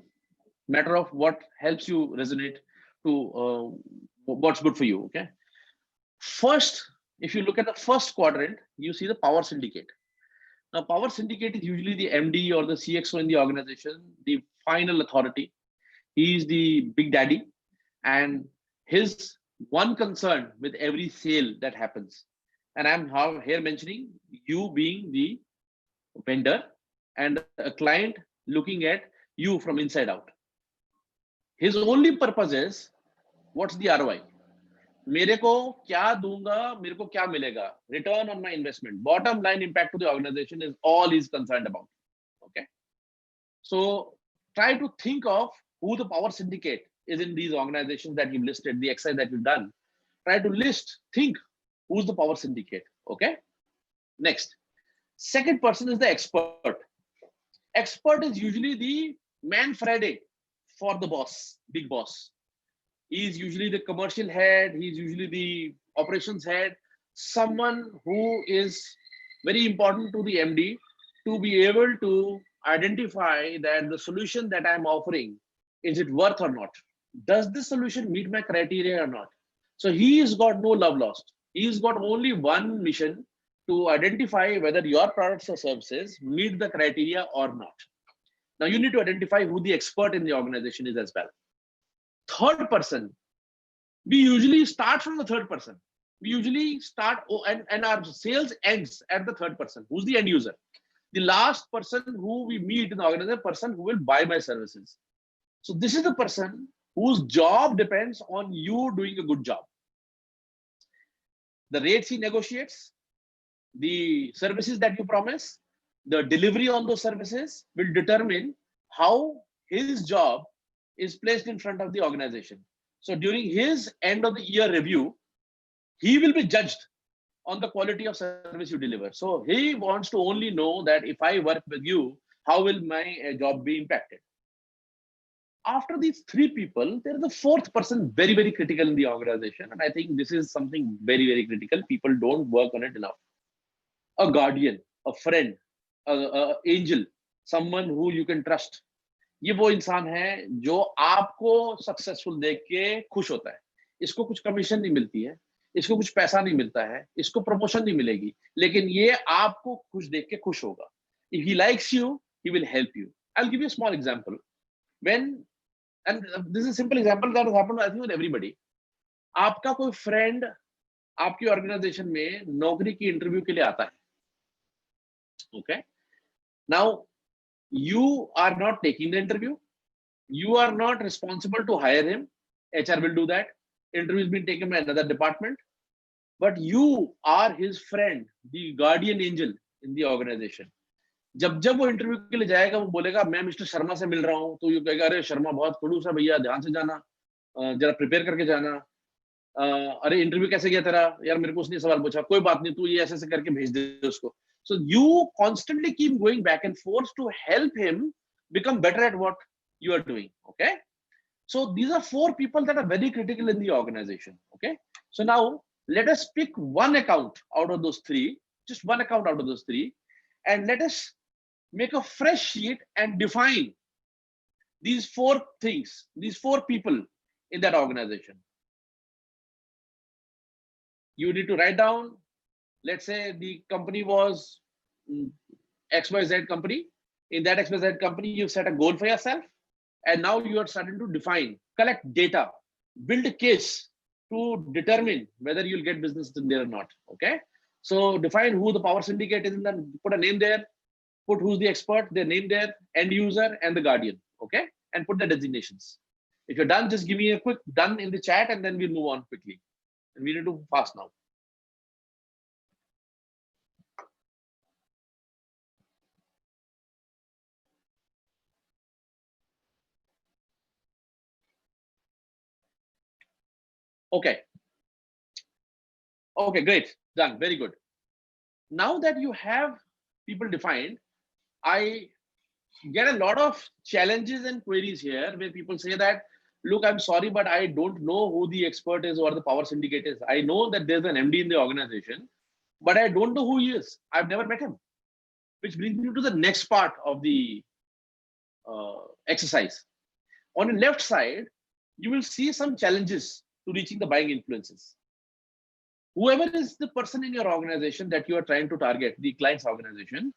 matter of what helps you resonate to what's good for you. Okay. First, if you look at the first quadrant, you see the power syndicate. Now, power syndicate is usually the MD or the CXO in the organization, the final authority. He is the big daddy, and his one concern with every sale that happens, and I'm here mentioning you being the vendor and a client looking at you from inside out. His only purpose is, what's the ROI? मेरे को क्या दूंगा, मेरे को क्या मिलेगा? Return on my investment. Bottom line impact to the organization is all he's concerned about. Okay. So try to think of who the power syndicate is in these organizations that you've listed, the exercise that you've done. Try to think who's the power syndicate. Okay. Next. Second person is the expert. Expert is usually the man Friday for the boss, big boss. He's usually the commercial head. He's usually the operations head. Someone who is very important to the MD to be able to identify that the solution that I'm offering, is it worth or not? Does this solution meet my criteria or not? So he's got no love lost. He's got only one mission to identify whether your products or services meet the criteria or not. Now you need to identify who the expert in the organization is as well. Third person, we usually start from the third person. We usually start, and our sales ends at the third person. Who's the end user? The last person who we meet in the organization, person who will buy my services. So this is the person whose job depends on you doing a good job. The rates he negotiates, the services that you promise, the delivery on those services will determine how his job is placed in front of the organization. So during his end of the year review, he will be judged on the quality of service you deliver. So he wants to only know that if I work with you, how will my job be impacted? After these 3 people, there is a 4th person very, very critical in the organization. And I think this is something very, very critical. People don't work on it enough. A guardian, a friend, an angel, someone who you can trust. ये वो इंसान है जो आपको successful देख के खुश होता है। इसको कुछ कमीशन नहीं मिलती है, इसको कुछ पैसा नहीं मिलता है, इसको प्रमोशन नहीं मिलेगी, लेकिन ये आपको खुश देख के खुश होगा। If he likes you, he will help you. I'll give you a small example. And this is a simple example that has happened, I think, with everybody. आपका कोई फ्रेंड आपकी ऑर्गेनाइजेशन में नौकरी की इंटरव्यू के लिए आता है, okay? Now, you are not taking the interview. You are not responsible to hire him. HR will do that. Interview is being taken by another department. But you are his friend, the guardian angel in the organization. जब वो interview के लिए जाएगा, वो बोलेगा मैं mister Sharma से मिल रहा हूँ, तो यू कहेगा अरे शर्मा बहुत खड़ूस है भैया, ध्यान से जाना, जरा प्रिपेयर करके जाना। अरे इंटरव्यू कैसे गया तेरा, यार मेरे को उसने सवाल पूछा, कोई बात नहीं, तू ये ऐसे करके भेज दे उसको। So you constantly keep going back and forth to help him become better at what you are doing. Okay. So these are 4 people that are very critical in the organization. Okay. So now let us pick one account out of those 3, just one account out of those 3, and let us make a fresh sheet and define these 4 things, these 4 people in that organization. You need to write down, let's say the company was XYZ company. In that XYZ company, you've set a goal for yourself, and now you are starting to define, collect data, build a case to determine whether you'll get business in there or not. Okay. So define who the power syndicate is, and then put a name there, put who's the expert, their name there, end user, and the guardian. Okay. And put the designations. If you're done, just give me a quick done in the chat, and then we'll move on quickly. And we need to fast now. Okay. Okay, great. Done. Very good. Now that you have people defined, I get a lot of challenges and queries here where people say that, look, I'm sorry, but I don't know who the expert is or the power syndicate is. I know that there's an MD in the organization, but I don't know who he is. I've never met him. Which brings me to the next part of the exercise. On the left side, you will see some challenges to reaching the buying influences. Whoever is the person in your organization that you are trying to target, the client's organization,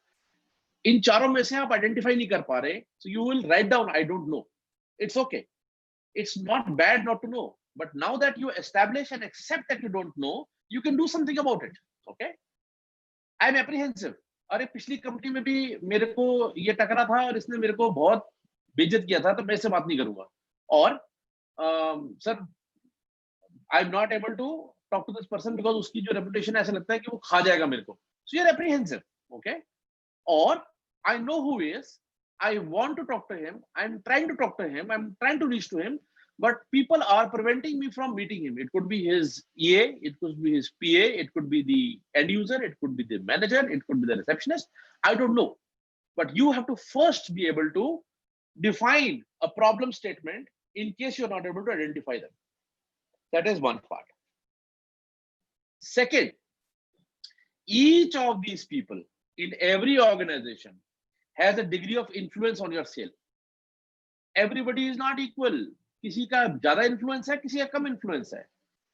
इन चारों में से आप identify नहीं कर पा रहे, so you will write down I don't know. It's okay. It's not bad not to know. But now that you establish and accept that you don't know, you can do something about it. Okay. I'm apprehensive. अरे पिछली company में भी मेरे को ये टकरा था और इसने मेरे को बहुत बेइज्जत किया था, तो मैं इससे बात नहीं करूंगा. और sir I'm not able to talk to this person because उसकी जो reputation है ऐसा लगता है कि वो खा जाएगा मेरे को. So you're apprehensive. Okay. Or I know who he is. I want to talk to him. I'm trying to talk to him. I'm trying to reach to him, but people are preventing me from meeting him. It could be his EA, it could be his PA, it could be the end user, it could be the manager, it could be the receptionist. I don't know. But you have to first be able to define a problem statement in case you're not able to identify them. That is one part. Second, each of these people in every organization has a degree of influence on your sale. Everybody is not equal. किसी का ज़्यादा influence है, किसी का कम influence है.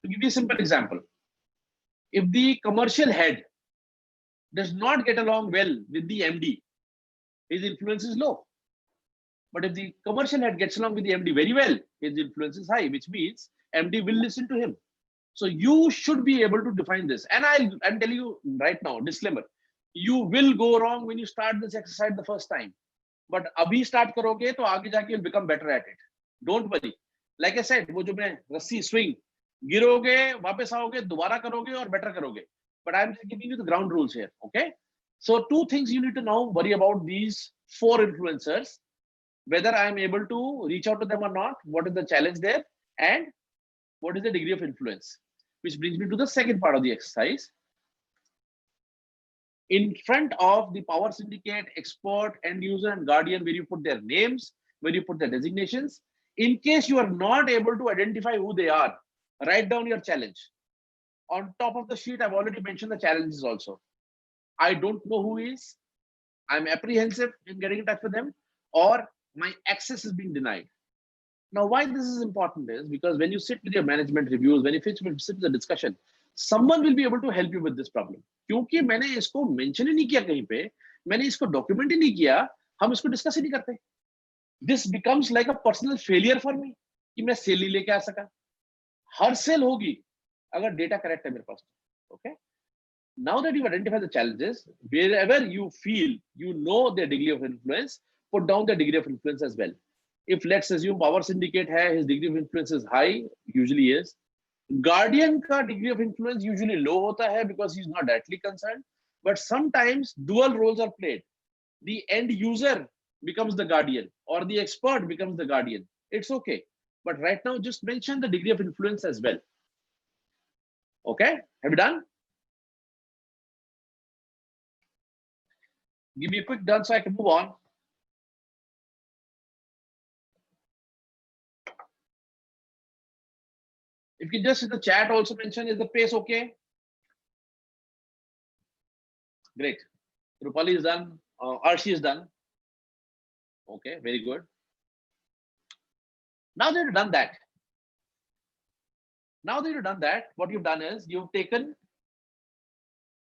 To give you a simple example, if the commercial head does not get along well with the MD, his influence is low. But if the commercial head gets along with the MD very well, his influence is high, which means MD will listen to him. So you should be able to define this. And I'm telling you right now, disclaimer, you will go wrong when you start this exercise the first time. But abhi start karoge, to aage jaake you'll become better at it. Don't worry. Like I said, wo jo main rassi swing, giroge, वापस आओगे, दोबारा करोगे और better करोगे. But I'm just giving you the ground rules here. Okay. So 2 things you need to now worry about these 4 influencers, whether I'm able to reach out to them or not, what is the challenge there, and what is the degree of influence. Which brings me to the second part of the exercise. In front of the power syndicate, expert, end user, and guardian, where you put their names, where you put their designations, in case you are not able to identify who they are, write down your challenge. On top of the sheet, I've already mentioned the challenges also. I don't know who he is. I'm apprehensive in getting in touch with them, or my access is being denied. Now, why this is important is because when you sit with your management reviews, when you sit with the discussion, someone will be able to help you with this problem. क्योंकि मैंने इसको mention ही नहीं किया कहीं पे, मैंने इसको document ही नहीं किया, हम इसको discuss ही नहीं करते. This becomes like a personal failure for me कि मैं sale नहीं लेके आ सका. हर sale होगी अगर data correct है मेरे पास. Okay. Now that you've identified the challenges, wherever you feel you know their degree of influence, put down the degree of influence as well. If let's assume power syndicate hai, his degree of influence is high, usually is. Guardian ka degree of influence usually low hota hai because he's not directly concerned. But sometimes dual roles are played. The end user becomes the guardian or the expert becomes the guardian. It's okay. But right now, just mention the degree of influence as well. Okay, have you done? Give me a quick done so I can move on. If you just in the chat also mention, is the pace okay? Great. Rupali is done. Arshi is done. Okay, very good. Now that you've done that, what you've done is you've taken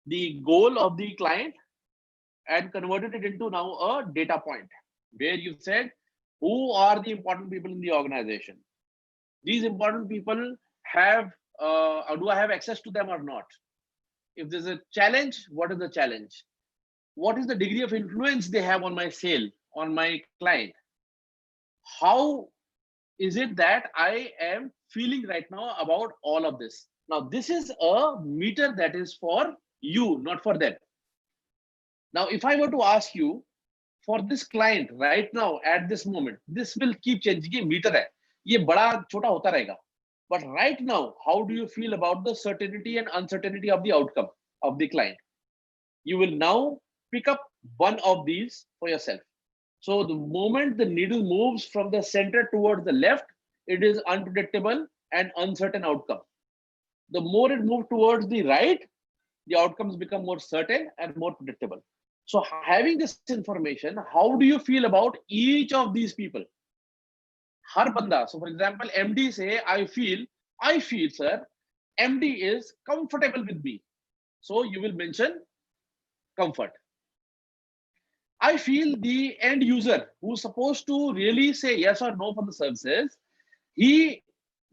the goal of the client and converted it into now a data point where you've said, who are the important people in the organization? These important people have, do I have access to them or not? If there's a challenge, what is the challenge? What is the degree of influence they have on my sale, on my client? How is it that I am feeling right now about all of this? Now, this is a meter that is for you, not for them. Now, if I were to ask you for this client right now at this moment, this will keep changing. ये meter है, ये बड़ा छोटा होता रहेगा. But right now, how do you feel about the certainty and uncertainty of the outcome of the client? You will now pick up one of these for yourself. So the moment the needle moves from the center towards the left, it is unpredictable and uncertain outcome. The more it moves towards the right, the outcomes become more certain and more predictable. So having this information, how do you feel about each of these people? Har banda. So for example, MD say, I feel, sir, MD is comfortable with me. So you will mention comfort. I feel the end user who's supposed to really say yes or no for the services, he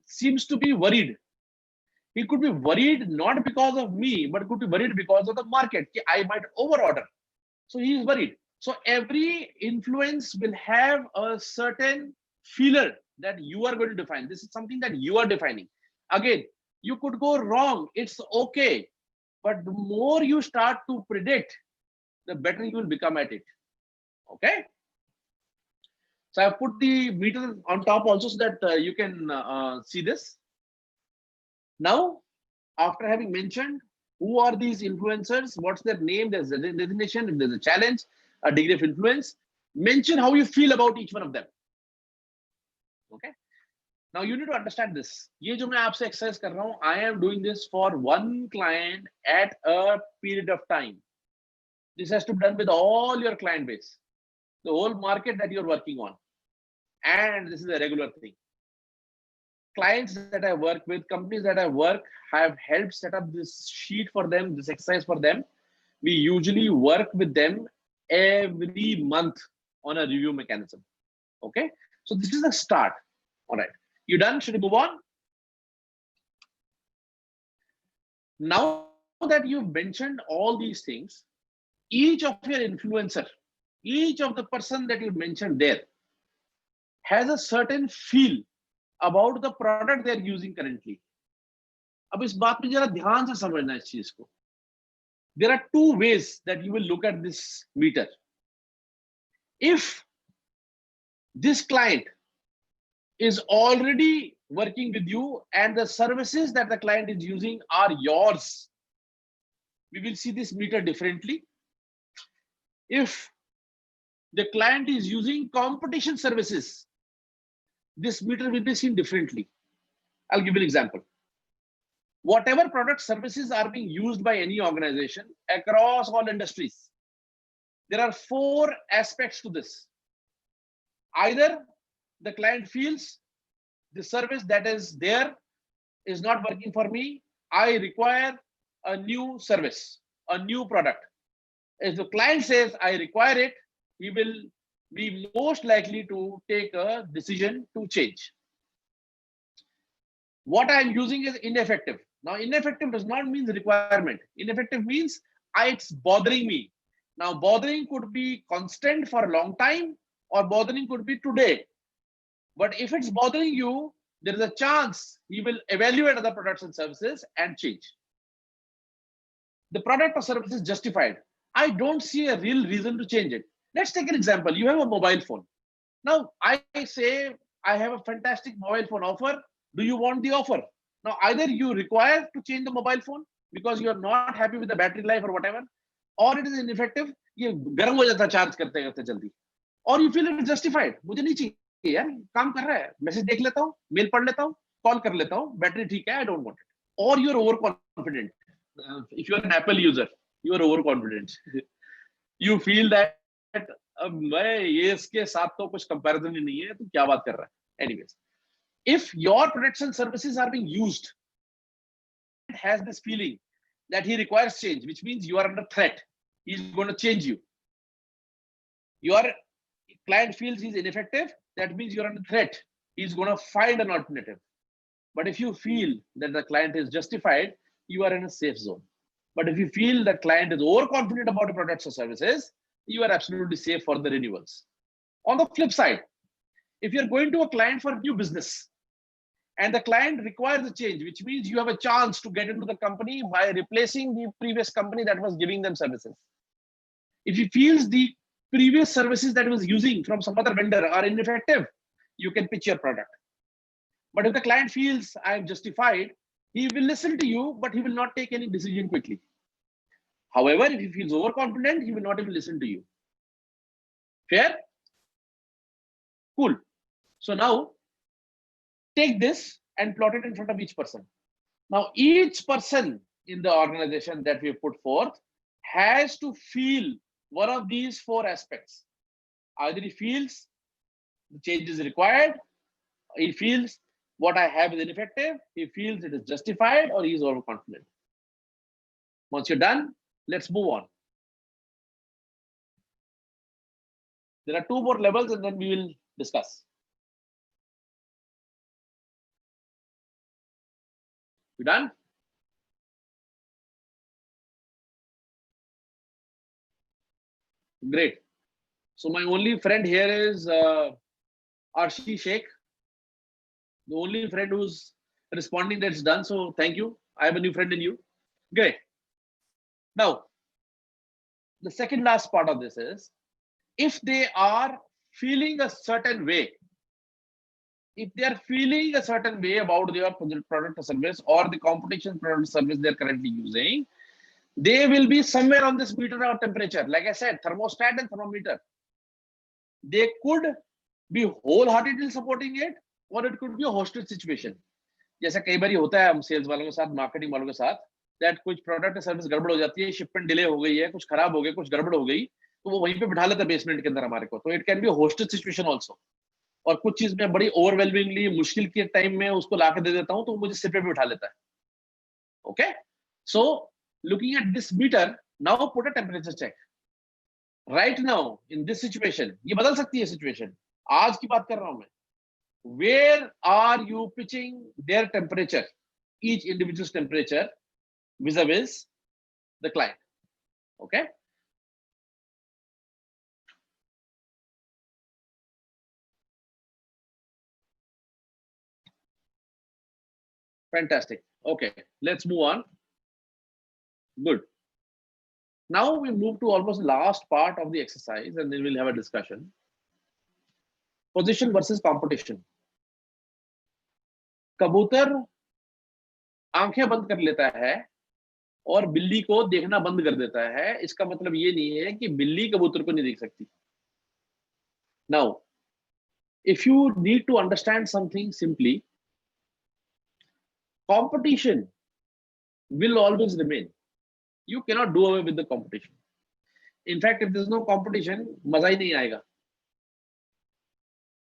seems to be worried. He could be worried not because of me, but could be worried because of the market. I might overorder. So he is worried. So every influence will have a certain feeler that you are going to define. This is something that you are defining. Again, you could go wrong. It's okay. But the more you start to predict, the better you will become at it. Okay. So I put the meter on top also so that you can see this. Now, after having mentioned who are these influencers, what's their name, there's a designation, if there's a challenge, a degree of influence, mention how you feel about each one of them. Okay. Now you need to understand this. ये जो मैं आपसे exercise कर रहा हूँ, I am doing this for one client at a period of time. This has to be done with all your client base, the whole market that you're working on. And this is a regular thing. Clients that I work with, companies that I work, have helped set up this sheet for them, this exercise for them. We usually work with them every month on a review mechanism. Okay. So this is a start. All right. You done? Should we move on? Now that you've mentioned all these things, each of your influencer, each of the person that you mentioned there has a certain feel about the product they're using currently. अब इस बात में जरा ध्यान से समझना इस चीज को. There are two ways that you will look at this meter. If this client is already working with you and the services that the client is using are yours, we will see this meter differently. If the client is using competition services, this meter will be seen differently. I'll give you an example. Whatever product services are being used by any organization across all industries, there are 4 aspects to this. Either the client feels the service that is there is not working for me, I require a new service, a new product. If the client says I require it, he will be most likely to take a decision to change. What I am using is ineffective. Now, ineffective does not mean requirement. Ineffective means it's bothering me. Now, bothering could be constant for a long time, or bothering could be today. But if it's bothering you, there is a chance he will evaluate other products and services and change. The product or service is justified. I don't see a real reason to change it. Let's take an example. You have a mobile phone. Now, I say, I have a fantastic mobile phone offer. Do you want the offer? Now, either you require to change the mobile phone because you are not happy with the battery life or whatever, or it is ineffective. ये गर्म हो जाता charge करते करते जल्दी. Or you feel it is justified. मुझे नहीं चाहिए यार, काम कर रहा है, मैसेज देख लेता हूँ, मेल पढ़ लेता हूँ, कॉल कर लेता हूँ, बैटरी ठीक है, I don't want it. Or you are overconfident. If you are an Apple user, you are overconfident. You feel that अब मैं ये इसके साथ तो कुछ कंपैरिजन ही नहीं है, तो क्या बात कर रहा है? Anyways, if your products and services are being used, it has this feeling that he requires change, which means you are under threat. He's going to change you. Your client feels he's ineffective, that means you're under threat. He's going to find an alternative. But if you feel that the client is justified, you are in a safe zone. But if you feel the client is overconfident about the products or services, you are absolutely safe for the renewals. On the flip side, if you're going to a client for new business and the client requires a change, which means you have a chance to get into the company by replacing the previous company that was giving them services. If he feels the previous services that he was using from some other vendor are ineffective, you can pitch your product. But if the client feels I am justified, he will listen to you, but he will not take any decision quickly. However, if he feels overconfident, he will not even listen to you. Fair? Cool. So now take this and plot it in front of each person. Now, each person in the organization that we put forth has to feel one of these four aspects. Either he feels the change is required, he feels what I have is ineffective, he feels it is justified, or he is overconfident. Once you're done, let's move on. There are two more levels and then we will discuss. You done? Great. So my only friend here is Arshi Sheikh, the only friend who's responding that's done. So thank you. I have a new friend in you. Great. Now, the second last part of this is, if they are feeling a certain way, if they are feeling a certain way about their product or service or the competition product or service they're currently using, they will be somewhere on this meter of temperature. Like I said, thermostat and thermometer. They could be wholeheartedly supporting it, or it could be a hostage situation. जैसा कई बार होता है हम sales वालों के साथ, marketing वालों के साथ, that कुछ प्रोडक्ट सर्विस गड़बड़ हो जाती है, शिपमेंट डिले हो गई है, कुछ खराब हो गया, कुछ गड़बड़ हो गई, तो वो वहीं पे बिठा लेता है बेसमेंट के अंदर हमारे को. तो it can be hostage situation also. और कुछ चीज में बड़ी ओवरवेलमिंगली मुश्किल के टाइम में उसको लाके दे देता हूं, तो मुझे सिर पे भी बिठा लेता है. Okay, so looking at this meter, now put a temperature check. Right now, in this situation, ये बदल सकती है situation. आज की बात कर रहा हूं मैं. Where are you pitching their temperature, each individual's temperature, vis-a-vis the client? Okay. Fantastic. Okay, let's move on. Good. Now we move to almost the last part of the exercise and then we'll have a discussion. Position versus competition. कबूतर आंखें बंद कर लेता है और बिल्ली को देखना बंद कर देता है. इसका मतलब ये नहीं है कि बिल्ली कबूतर को नहीं देख सकती. Now, if you need to understand something simply, competition will always remain. You cannot do away with the competition. In fact, if there is no competition, मजा ही नहीं आएगा.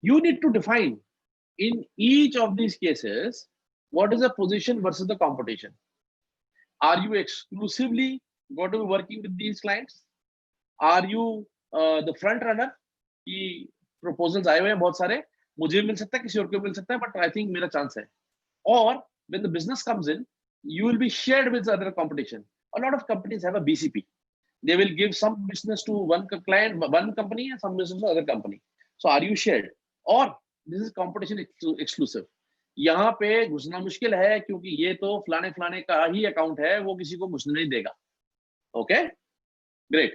You need to define in each of these cases what is the position versus the competition. Are you exclusively going to be working with these clients? Are you the front runner? कि proposals आए हुए हैं बहुत सारे, मुझे मिल सकता है, किसी और को मिल सकता है, but I think मेरा chance है. Or when the business comes in, you will be shared with the other competition. A lot of companies have a BCP. They will give some business to one client, one company, and some business to other company. So are you shared? Or this is competition exclusive. यहाँ पे घुसना मुश्किल है क्योंकि ये तो फलाने फलाने का ही अकाउंट है, वो किसी को घुसने नहीं देगा. Okay, great.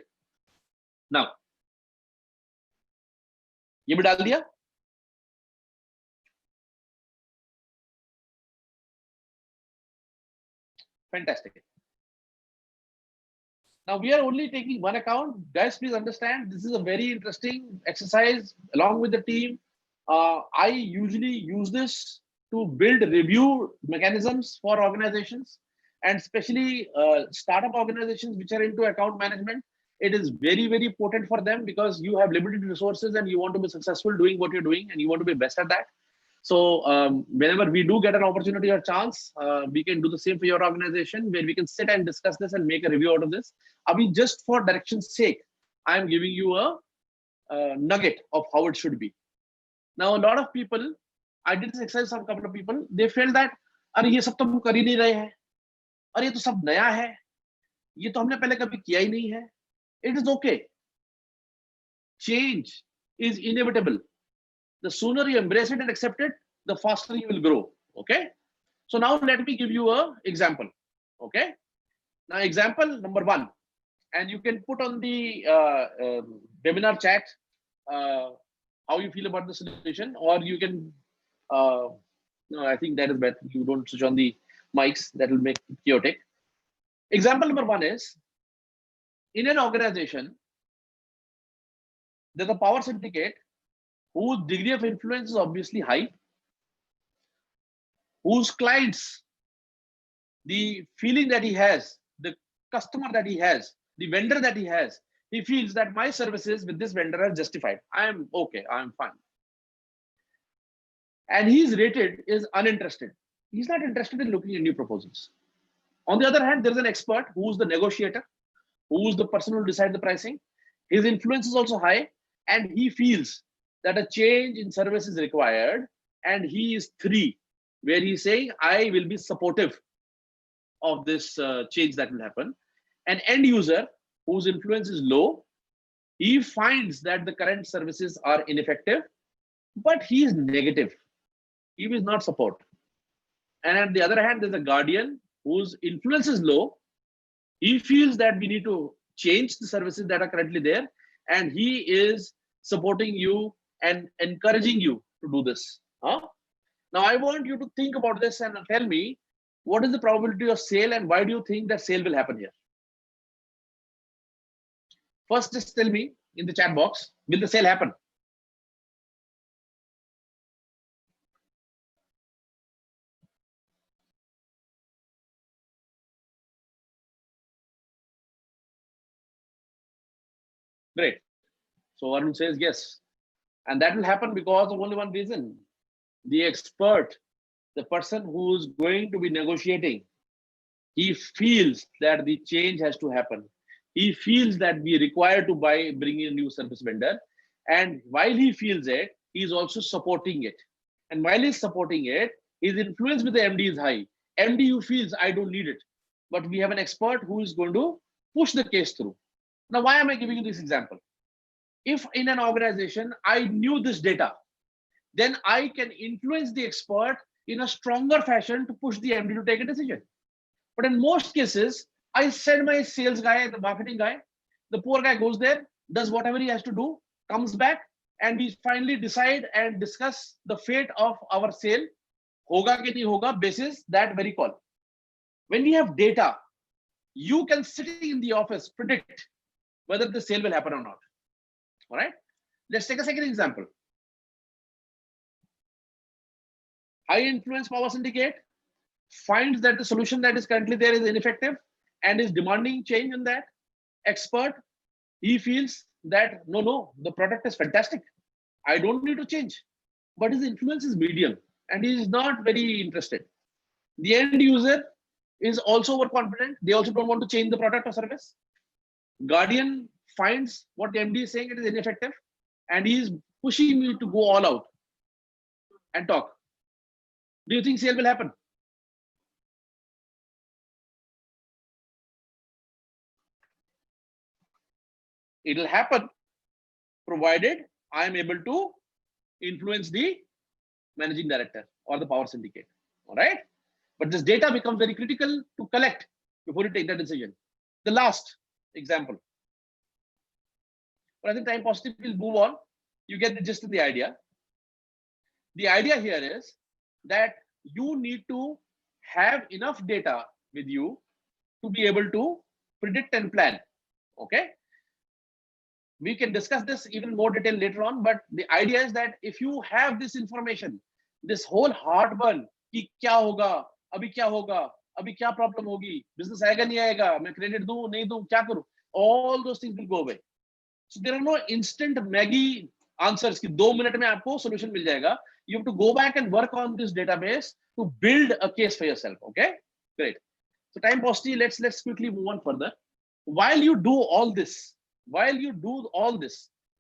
Now ये भी डाल दिया. Fantastic. Now we are only taking one account. Guys, please understand, this is a very interesting exercise along with the team. I usually use this to build review mechanisms for organizations, and especially startup organizations which are into account management. It is very, very important for them because you have limited resources and you want to be successful doing what you're doing and you want to be best at that. So whenever we do get an opportunity or chance, we can do the same for your organization where we can sit and discuss this and make a review out of this. Abhi, just for direction's sake, I am giving you a nugget of how it should be. Now, a lot of people, I did this exercise with a couple of people, they felt that, अरे ये सब तो हम कर ही नहीं रहे हैं, अरे ये तो सब नया है, ये तो हमने पहले कभी किया ही नहीं है. It is okay. Change is inevitable. The sooner you embrace it and accept it, the faster you will grow. Okay. So now let me give you an example. Okay. Now example number 1, and you can put on the webinar chat how you feel about the solution, or you can. No, I think that is better. You don't switch on the mics. That will make it chaotic. Example number 1 is, in an organization, there's a power syndicate whose degree of influence is obviously high, whose clients, the feeling that he has, the customer that he has, the vendor that he has, he feels that my services with this vendor are justified. I am okay, I am fine. And he's rated is uninterested. He's not interested in looking at new proposals. On the other hand, there's an expert who's the negotiator, who's the person who will decide the pricing. His influence is also high, and he feels that a change in service is required, and he is 3, where he's saying, I will be supportive of this change that will happen. An end user whose influence is low, he finds that the current services are ineffective, but he is negative. He will not support. And on the other hand, there's a guardian whose influence is low. He feels that we need to change the services that are currently there, and he is supporting you and encouraging you to do this. Now I want you to think about this and tell me, what is the probability of sale and why do you think that sale will happen here? First, just tell me in the chat box, will the sale happen? Great. So Arun says yes. And that will happen because of only one reason. The expert, the person who's going to be negotiating, he feels that the change has to happen. He feels that we require to bring in a new service vendor. And while he feels it, he's also supporting it. And while he's supporting it, his influence with the MD is high. MD who feels I don't need it, but we have an expert who is going to push the case through. Now, why am I giving you this example? If in an organization, I knew this data, then I can influence the expert in a stronger fashion to push the MD to take a decision. But in most cases, I send my sales guy, the marketing guy, the poor guy goes there, does whatever he has to do, comes back, and we finally decide and discuss the fate of our sale. Hoga ke nahi hoga, basis that very call. When we have data, you can sitting in the office predict whether the sale will happen or not. All right. Let's take a second example. High influence power syndicate finds that the solution that is currently there is ineffective and is demanding change in that. Expert, he feels that no, the product is fantastic. I don't need to change. but his influence is medium and he is not very interested. The end user is also overconfident. They also don't want to change the product or service. Guardian finds what the MD is saying it is ineffective, and he is pushing me to go all out and talk. Do you think sale will happen? It will happen provided I am able to influence the managing director or the power syndicate. All right. But this data becomes very critical to collect before you take that decision. The last example. But I think time positive will move on. You get the gist of the idea. The idea here is that you need to have enough data with you to be able to predict and plan. Okay. We can discuss this even more detail later on, but the idea is that if you have this information, this whole heartburn, कि क्या होगा, अभी क्या होगा, अभी क्या problem होगी, business आएगा नहीं आएगा, मैं क्रेडिट दूं नहीं दूं, क्या करूं, all those things will go away. So there are no instant Maggie answers कि 2 minute में आपको solution मिल जाएगा. You have to go back and work on this database to build a case for yourself. Okay, great. So time paucity, let's quickly move on further. While you do all this,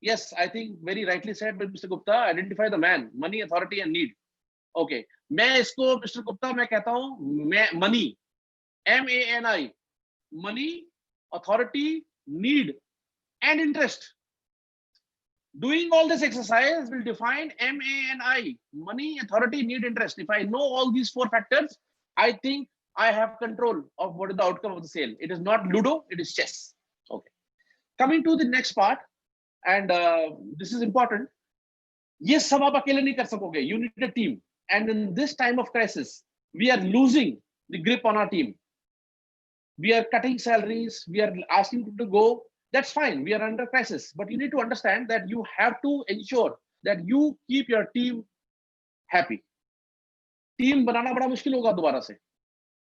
yes, I think very rightly said by Mr. Gupta, identify the man, money, authority and need. Okay, मैं इसको Mr. Gupta मैं कहता हूँ money, MANI, money, authority, need and interest. Doing all this exercise will define MANI, money, authority, need, interest. If I know all these 4 factors, I think I have control of what is the outcome of the sale. It is not Ludo, it is chess. Okay. Coming to the next part, and this is important. ये सब आप अकेले नहीं कर सकोगे. You need a team. And in this time of crisis, we are losing the grip on our team. We are cutting salaries. We are asking people to go. That's fine. We are under crisis. But you need to understand that you have to ensure that you keep your team happy. Team बनाना बड़ा मुश्किल होगा दोबारा से.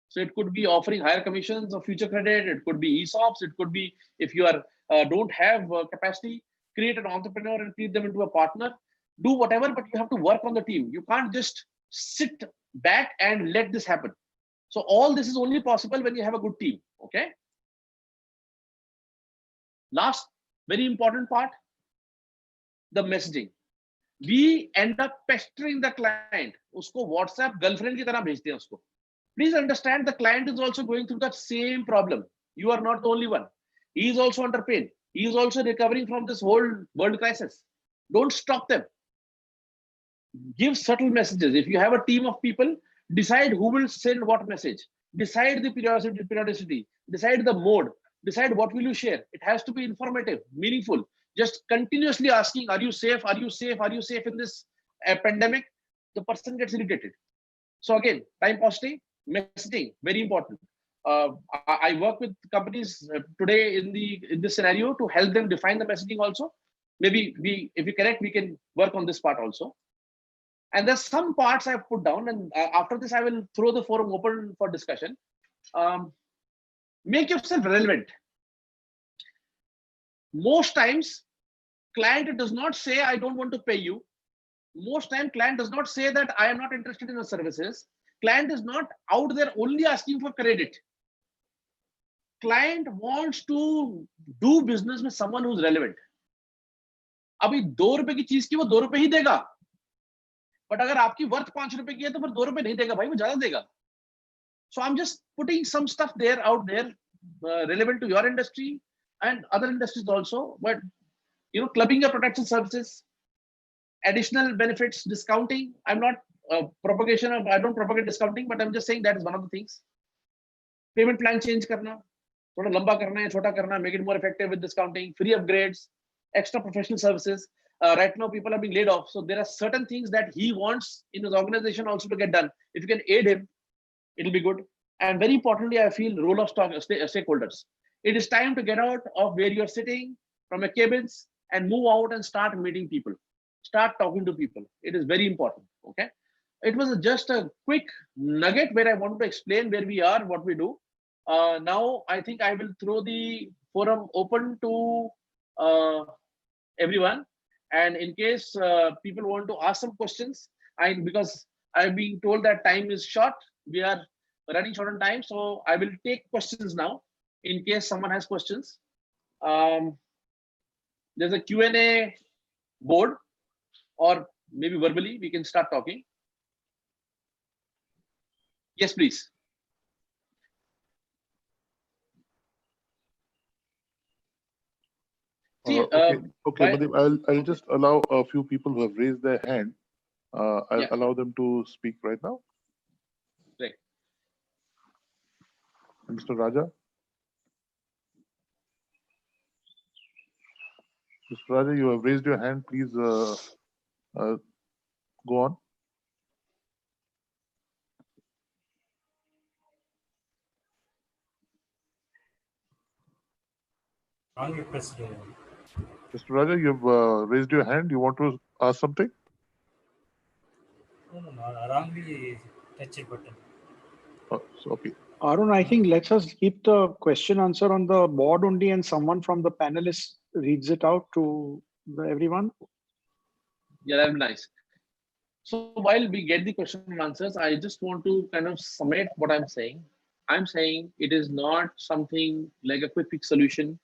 So it could be offering higher commissions or future credit. It could be ESOPs. It could be if you are don't have capacity, create an entrepreneur and treat them into a partner. Do whatever, but you have to work on the team. You can't just sit back and let this happen. So all this is only possible when you have a good team. Okay. Last very important part, the messaging. We end up pestering the client. Usko WhatsApp girlfriend ki tarah bhejte hain usko. Please understand the client is also going through that same problem. You are not the only one. He is also under pain. He is also recovering from this whole world crisis. Don't stop them. Give subtle messages. If you have a team of people, decide who will send what message. Decide the periodicity. Decide the mode. Decide what will you share. It has to be informative, meaningful. Just continuously asking, are you safe? Are you safe? Are you safe in this pandemic? The person gets irritated. So again, time paucity, messaging, very important. I work with companies today in this scenario to help them define the messaging also. Maybe if we connect, we can work on this part also. And there's some parts I've put down, and after this, I will throw the forum open for discussion. Make yourself relevant. Most times, client does not say, I don't want to pay you. Most time, client does not say that I am not interested in the services. Client is not out there only asking for credit. Client wants to do business with someone who's relevant. अभी 2 रुपए की चीज की वो 2 रुपए ही देगा. But अगर आपकी वर्थ 5 रुपए की है तो फिर 2 रुपए नहीं देगा भाई, वो ज्यादा देगा. So I'm just putting some stuff there out there relevant to your industry and other industries also. But you know, clubbing your products and services, additional benefits, discounting. I'm not propagation of, I don't propagate discounting, but I'm just saying that is one of the things. Payment plan change karna, thoda lamba karna hai, chota karna, make it more effective with discounting, free upgrades, extra professional services. Right now people are being laid off, so there are certain things that he wants in his organization also to get done. If you can aid him, it'll be good. And very importantly, I feel role of stakeholders. It is time to get out of where you're sitting from your cabins and move out and start meeting people. Start talking to people. It is very important. Okay. It was just a quick nugget where I wanted to explain where we are, what we do. Now I think I will throw the forum open to everyone. And in case people want to ask some questions, because I've been told that time is short, we are running short on time, so I will take questions now in case someone has questions. There's a Q&A board, or maybe verbally we can start talking. Yes, please. See, Okay, why- Mandeep, I'll just allow a few people who have raised their hand. I'll Yeah. allow them to speak right now. Right. Mr. Raja. Mr. Raja, you have raised your hand. Please go on. President. Mr. Raja, you've raised your hand. You want to ask something? No, wrongly touched button. Okay. Arun, I think let's just keep the question answer on the board only, and someone from the panelists reads it out to everyone. Yeah, that'd be nice. So while we get the question and answers, I just want to kind of summate what I'm saying. I'm saying it is not something like a quick fix solution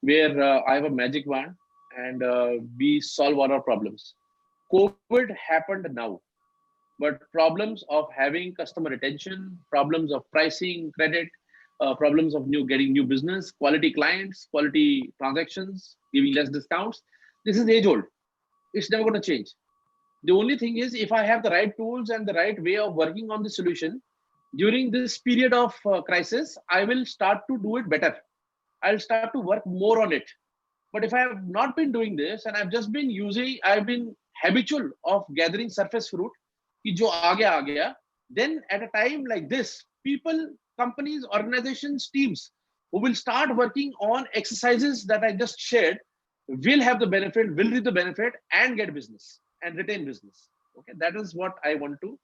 where I have a magic wand and we solve all our problems. COVID happened now, but problems of having customer retention, problems of pricing, credit, problems of getting new business, quality clients, quality transactions, giving less discounts. This is age old. It's never going to change. The only thing is, if I have the right tools and the right way of working on the solution during this period of crisis, I will start to do it better. I'll start to work more on it. But if I have not been doing this and I've just been I've been habitual of gathering surface fruit, ki jo aa gaya, then at a time like this, people, companies, organizations, teams who will start working on exercises that I just shared will have the benefit, will reap the benefit and get business and retain business. Okay, that is what I want to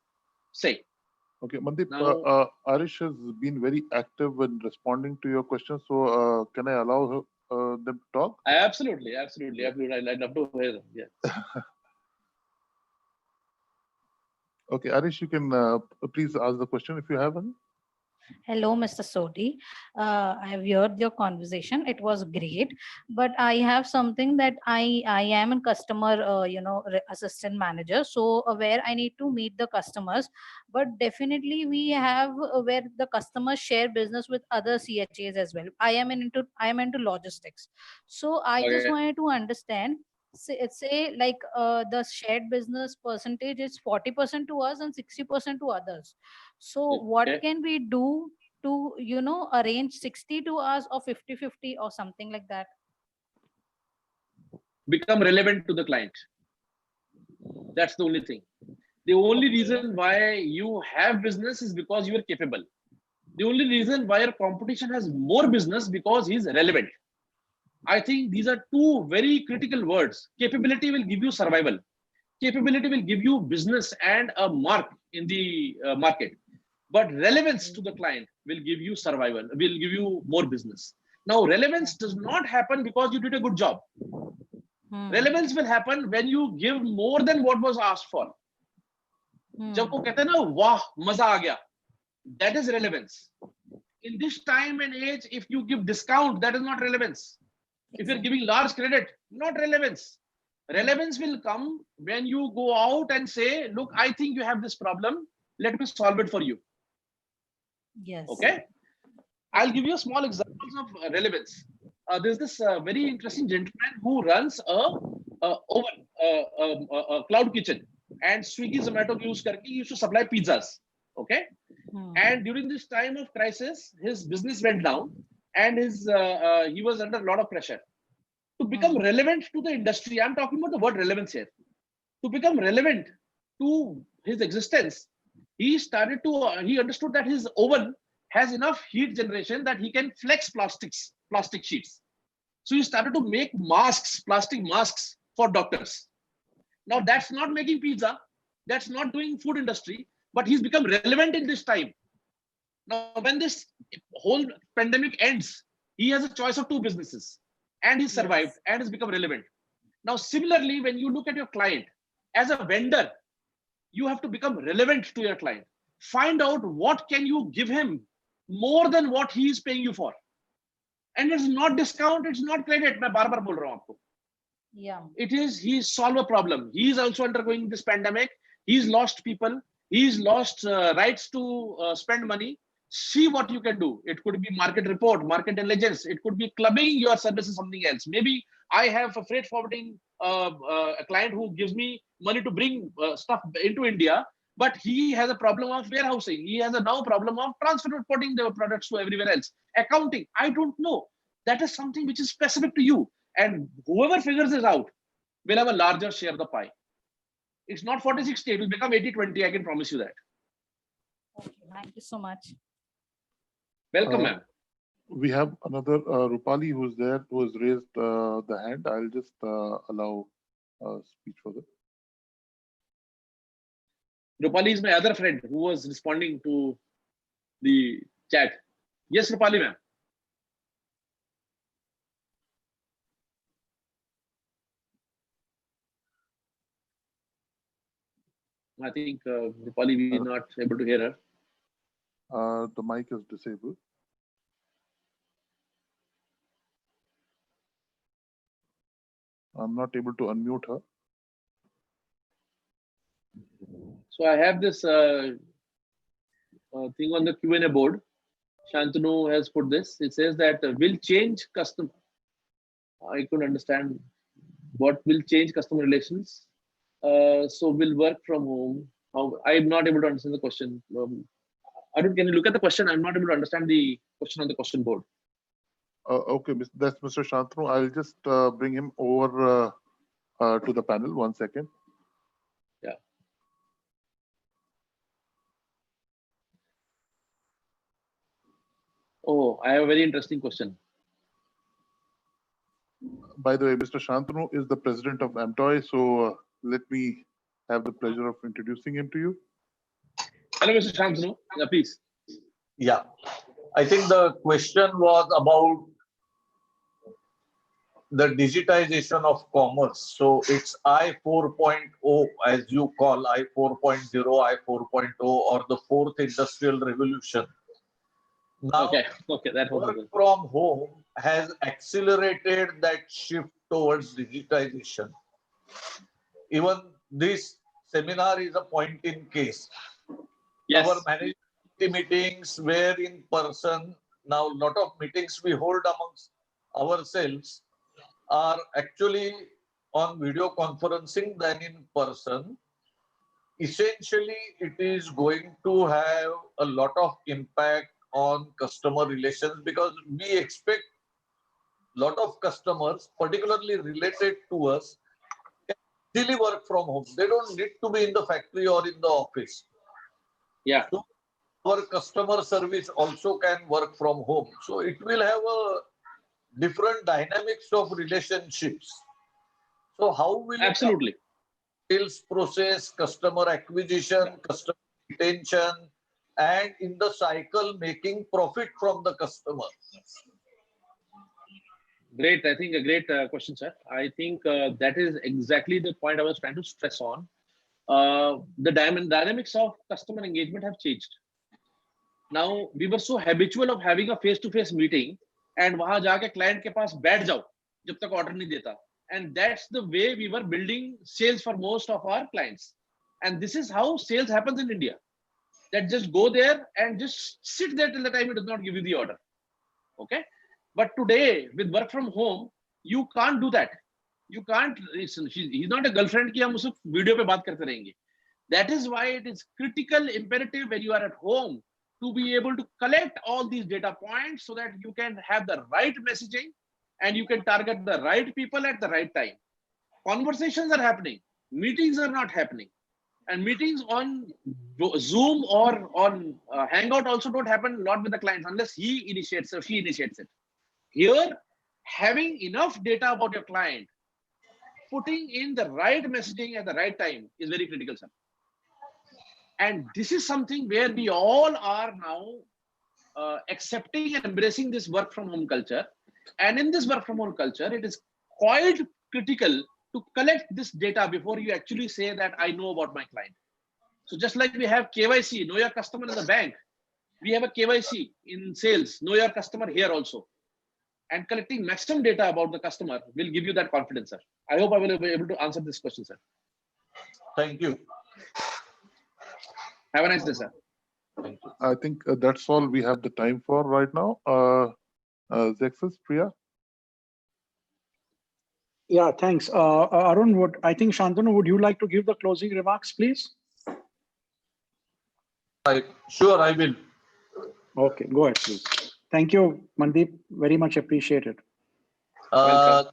say. Okay, Mandeep, Now- Arish has been very active in responding to your questions. So can I allow them to talk? Absolutely. I'd love to hear them. Yeah. Okay, Arish, you can please ask the question if you have any. Hello, Mr. Sodhi. I have heard your conversation. It was great, but I have something that I am a customer, assistant manager. So where I need to meet the customers, but definitely we have where the customers share business with other CHAs as well. I am into logistics. So I just Okay. wanted to understand. Say like the shared business percentage is 40% to us and 60% to others. So what Okay. can we do to, arrange 60 to us or 50-50 or something like that? Become relevant to the client. That's the only thing. The only Okay. reason why you have business is because you are capable. The only reason why your competition has more business because he's relevant. I think these are two very critical words. Capability will give you survival. Capability will give you business and a mark in the market. But relevance to the client will give you survival, will give you more business. Now, relevance does not happen because you did a good job. Relevance will happen when you give more than what was asked for. जब वो कहते हैं ना वाह मजा आ गया, that is relevance. In this time and age, if you give discount, that is not relevance. If you're giving large credit, not relevance. Relevance will come when you go out and say, look, I think you have this problem. Let me solve it for you. Yes. Okay. I'll give you a small examples of relevance. There's this very interesting gentleman who runs a cloud kitchen, and Swiggy, Zomato use karke he used to supply pizzas. Okay. And during this time of crisis, his business went down, and he was under a lot of pressure. To become relevant to the industry, I'm talking about the word relevance here. To become relevant to his existence, he understood that his oven has enough heat generation that he can flex plastic sheets. So he started to make masks, plastic masks for doctors. Now that's not making pizza, that's not doing food industry, but he's become relevant in this time. Now, when this whole pandemic ends, he has a choice of two businesses, and he survived and has become relevant. Now, similarly, when you look at your client as a vendor, you have to become relevant to your client. Find out what can you give him more than what he is paying you for. And it's not discount, it's not credit. मैं बार बार बोल रहा हूं आपको. Yeah. It is, he's solved a problem. He's also undergoing this pandemic. He's lost people. He's lost rights to spend money. See what you can do. It could be market report, market intelligence. It could be clubbing your services something else. Maybe I have a freight forwarding a client who gives me money to bring stuff into India, but he has a problem of warehousing. He has a now problem of transporting the products to everywhere else. Accounting, I don't know. That is something which is specific to you. And whoever figures this out will have a larger share of the pie. It's not 40-60, it will become 80-20, I can promise you that. Okay, thank you so much. Welcome, ma'am. We have another Rupali who's there, who has raised the hand. I'll just allow speech for that. Rupali is my other friend who was responding to the chat. Yes, Rupali, ma'am. I think Rupali, we are not able to hear her. The mic is disabled. I'm not able to unmute her. So I have this thing on the Q&A board. Shantanu has put this. It says that will change custom. I couldn't understand what will change customer relations. So will work from home. I'm not able to understand the question. Arun, can you look at the question? I'm not able to understand the question on the question board. Okay, that's Mr. Shantanu. I'll just bring him over to the panel. 1 second. Yeah. Oh, I have a very interesting question. By the way, Mr. Shantanu is the president of Amtoy, so let me have the pleasure of introducing him to you. Hello, Mr. Shantanu. Yeah, please. Yeah, I think the question was about the digitization of commerce. So it's I 4.0, as you call I 4.0, I 4.0, or the fourth industrial revolution. Now, Okay, that was work from home has accelerated that shift towards digitization. Even this seminar is a point in case. Yes. Our management meetings were in person. Now, a lot of meetings we hold amongst ourselves are actually on video conferencing than in person. Essentially, it is going to have a lot of impact on customer relations because we expect a lot of customers, particularly related to us, can easily work from home. They don't need to be in the factory or in the office. Yeah. So our customer service also can work from home. So it will have a different dynamics of relationships. So how will absolutely sales process, customer acquisition, customer retention, and in the cycle making profit from the customer? Great. I think a great question, sir. I think that is exactly the point I was trying to stress on. The dynamics of customer engagement have changed. Now, we were so habitual of having a face-to-face meeting and वहां जाके client के पास बैठ जाओ जब तक order नहीं देता. And that's the way we were building sales for most of our clients. And this is how sales happens in India. That just go there and just sit there till the time it does not give you the order. Okay. But today with work from home, you can't do that. You can't, he's not a girlfriend ki hum usse video pe baat karte rahenge. That is why it is critical imperative when you are at home to be able to collect all these data points so that you can have the right messaging and you can target the right people at the right time. Conversations are happening. Meetings are not happening. And meetings on Zoom or on Hangout also don't happen a lot with the clients unless he initiates or she initiates it. Here, having enough data about your client, putting in the right messaging at the right time is very critical, sir. And this is something where we all are now accepting and embracing this work from home culture. And in this work from home culture, it is quite critical to collect this data before you actually say that I know about my client. So just like we have KYC, know your customer in the bank, we have a KYC in sales, know your customer here also. And collecting maximum data about the customer will give you that confidence, sir. I hope I will be able to answer this question, sir. Thank you. Have a nice day, sir. Thank you. I think that's all we have the time for right now. Zexus, Priya? Yeah, thanks. Arun, I think Shantanu, would you like to give the closing remarks, please? Sure, I will. Okay, go ahead, please. Thank you, Mandeep. Very much appreciated. Uh,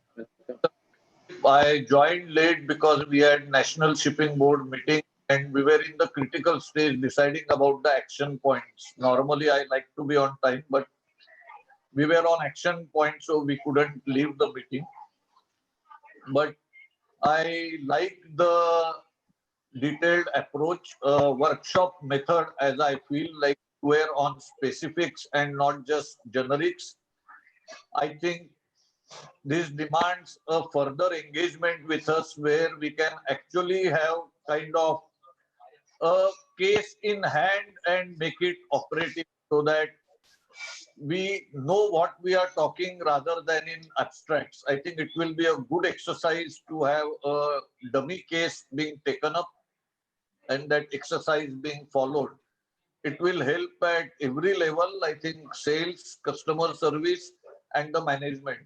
I joined late because we had National Shipping Board meeting and we were in the critical stage deciding about the action points. Normally, I like to be on time, but we were on action points, so we couldn't leave the meeting. But I like the detailed approach, workshop method, as I feel like we're on specifics and not just generics. I think this demands a further engagement with us where we can actually have kind of a case in hand and make it operative so that we know what we are talking rather than in abstracts. I think it will be a good exercise to have a dummy case being taken up and that exercise being followed. It will help at every level, I think, sales, customer service, and the management.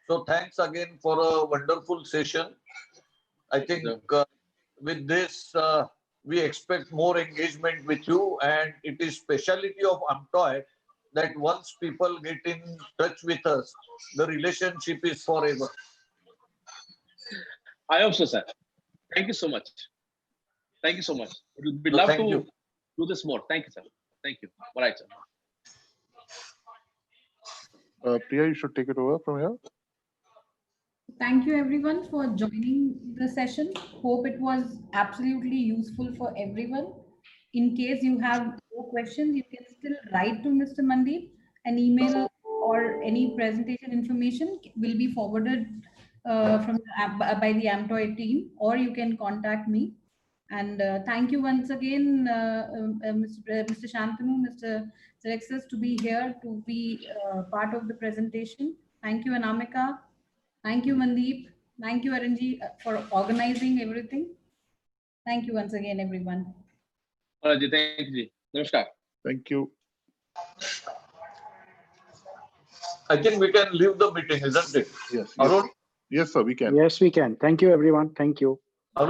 So thanks again for a wonderful session. I think with this, we expect more engagement with you, and it is speciality of Amptoy that once people get in touch with us, the relationship is forever. I hope so, sir. Thank you so much. Thank you so much. It would be No, love thank to you. do this more. Thank you, sir. Thank you. All right, sir. Priya, you should take it over from here. Thank you everyone for joining the session. Hope it was absolutely useful for everyone. In case you have more questions, you can still write to Mr. Mandeep. An email or any presentation information will be forwarded by the Amptoy team, or you can contact me. And thank you once again, Mr. Shantanu, Mr. Zexus, to be here, to be part of the presentation. Thank you, Anamika. Thank you, Mandeep. Thank you, Arunji, for organizing everything. Thank you once again, everyone. All right, thank you. Namaskar. Thank you. I think we can leave the meeting, isn't it? Yes. Arun? Yes, sir, we can. Yes, we can. Thank you, everyone. Thank you.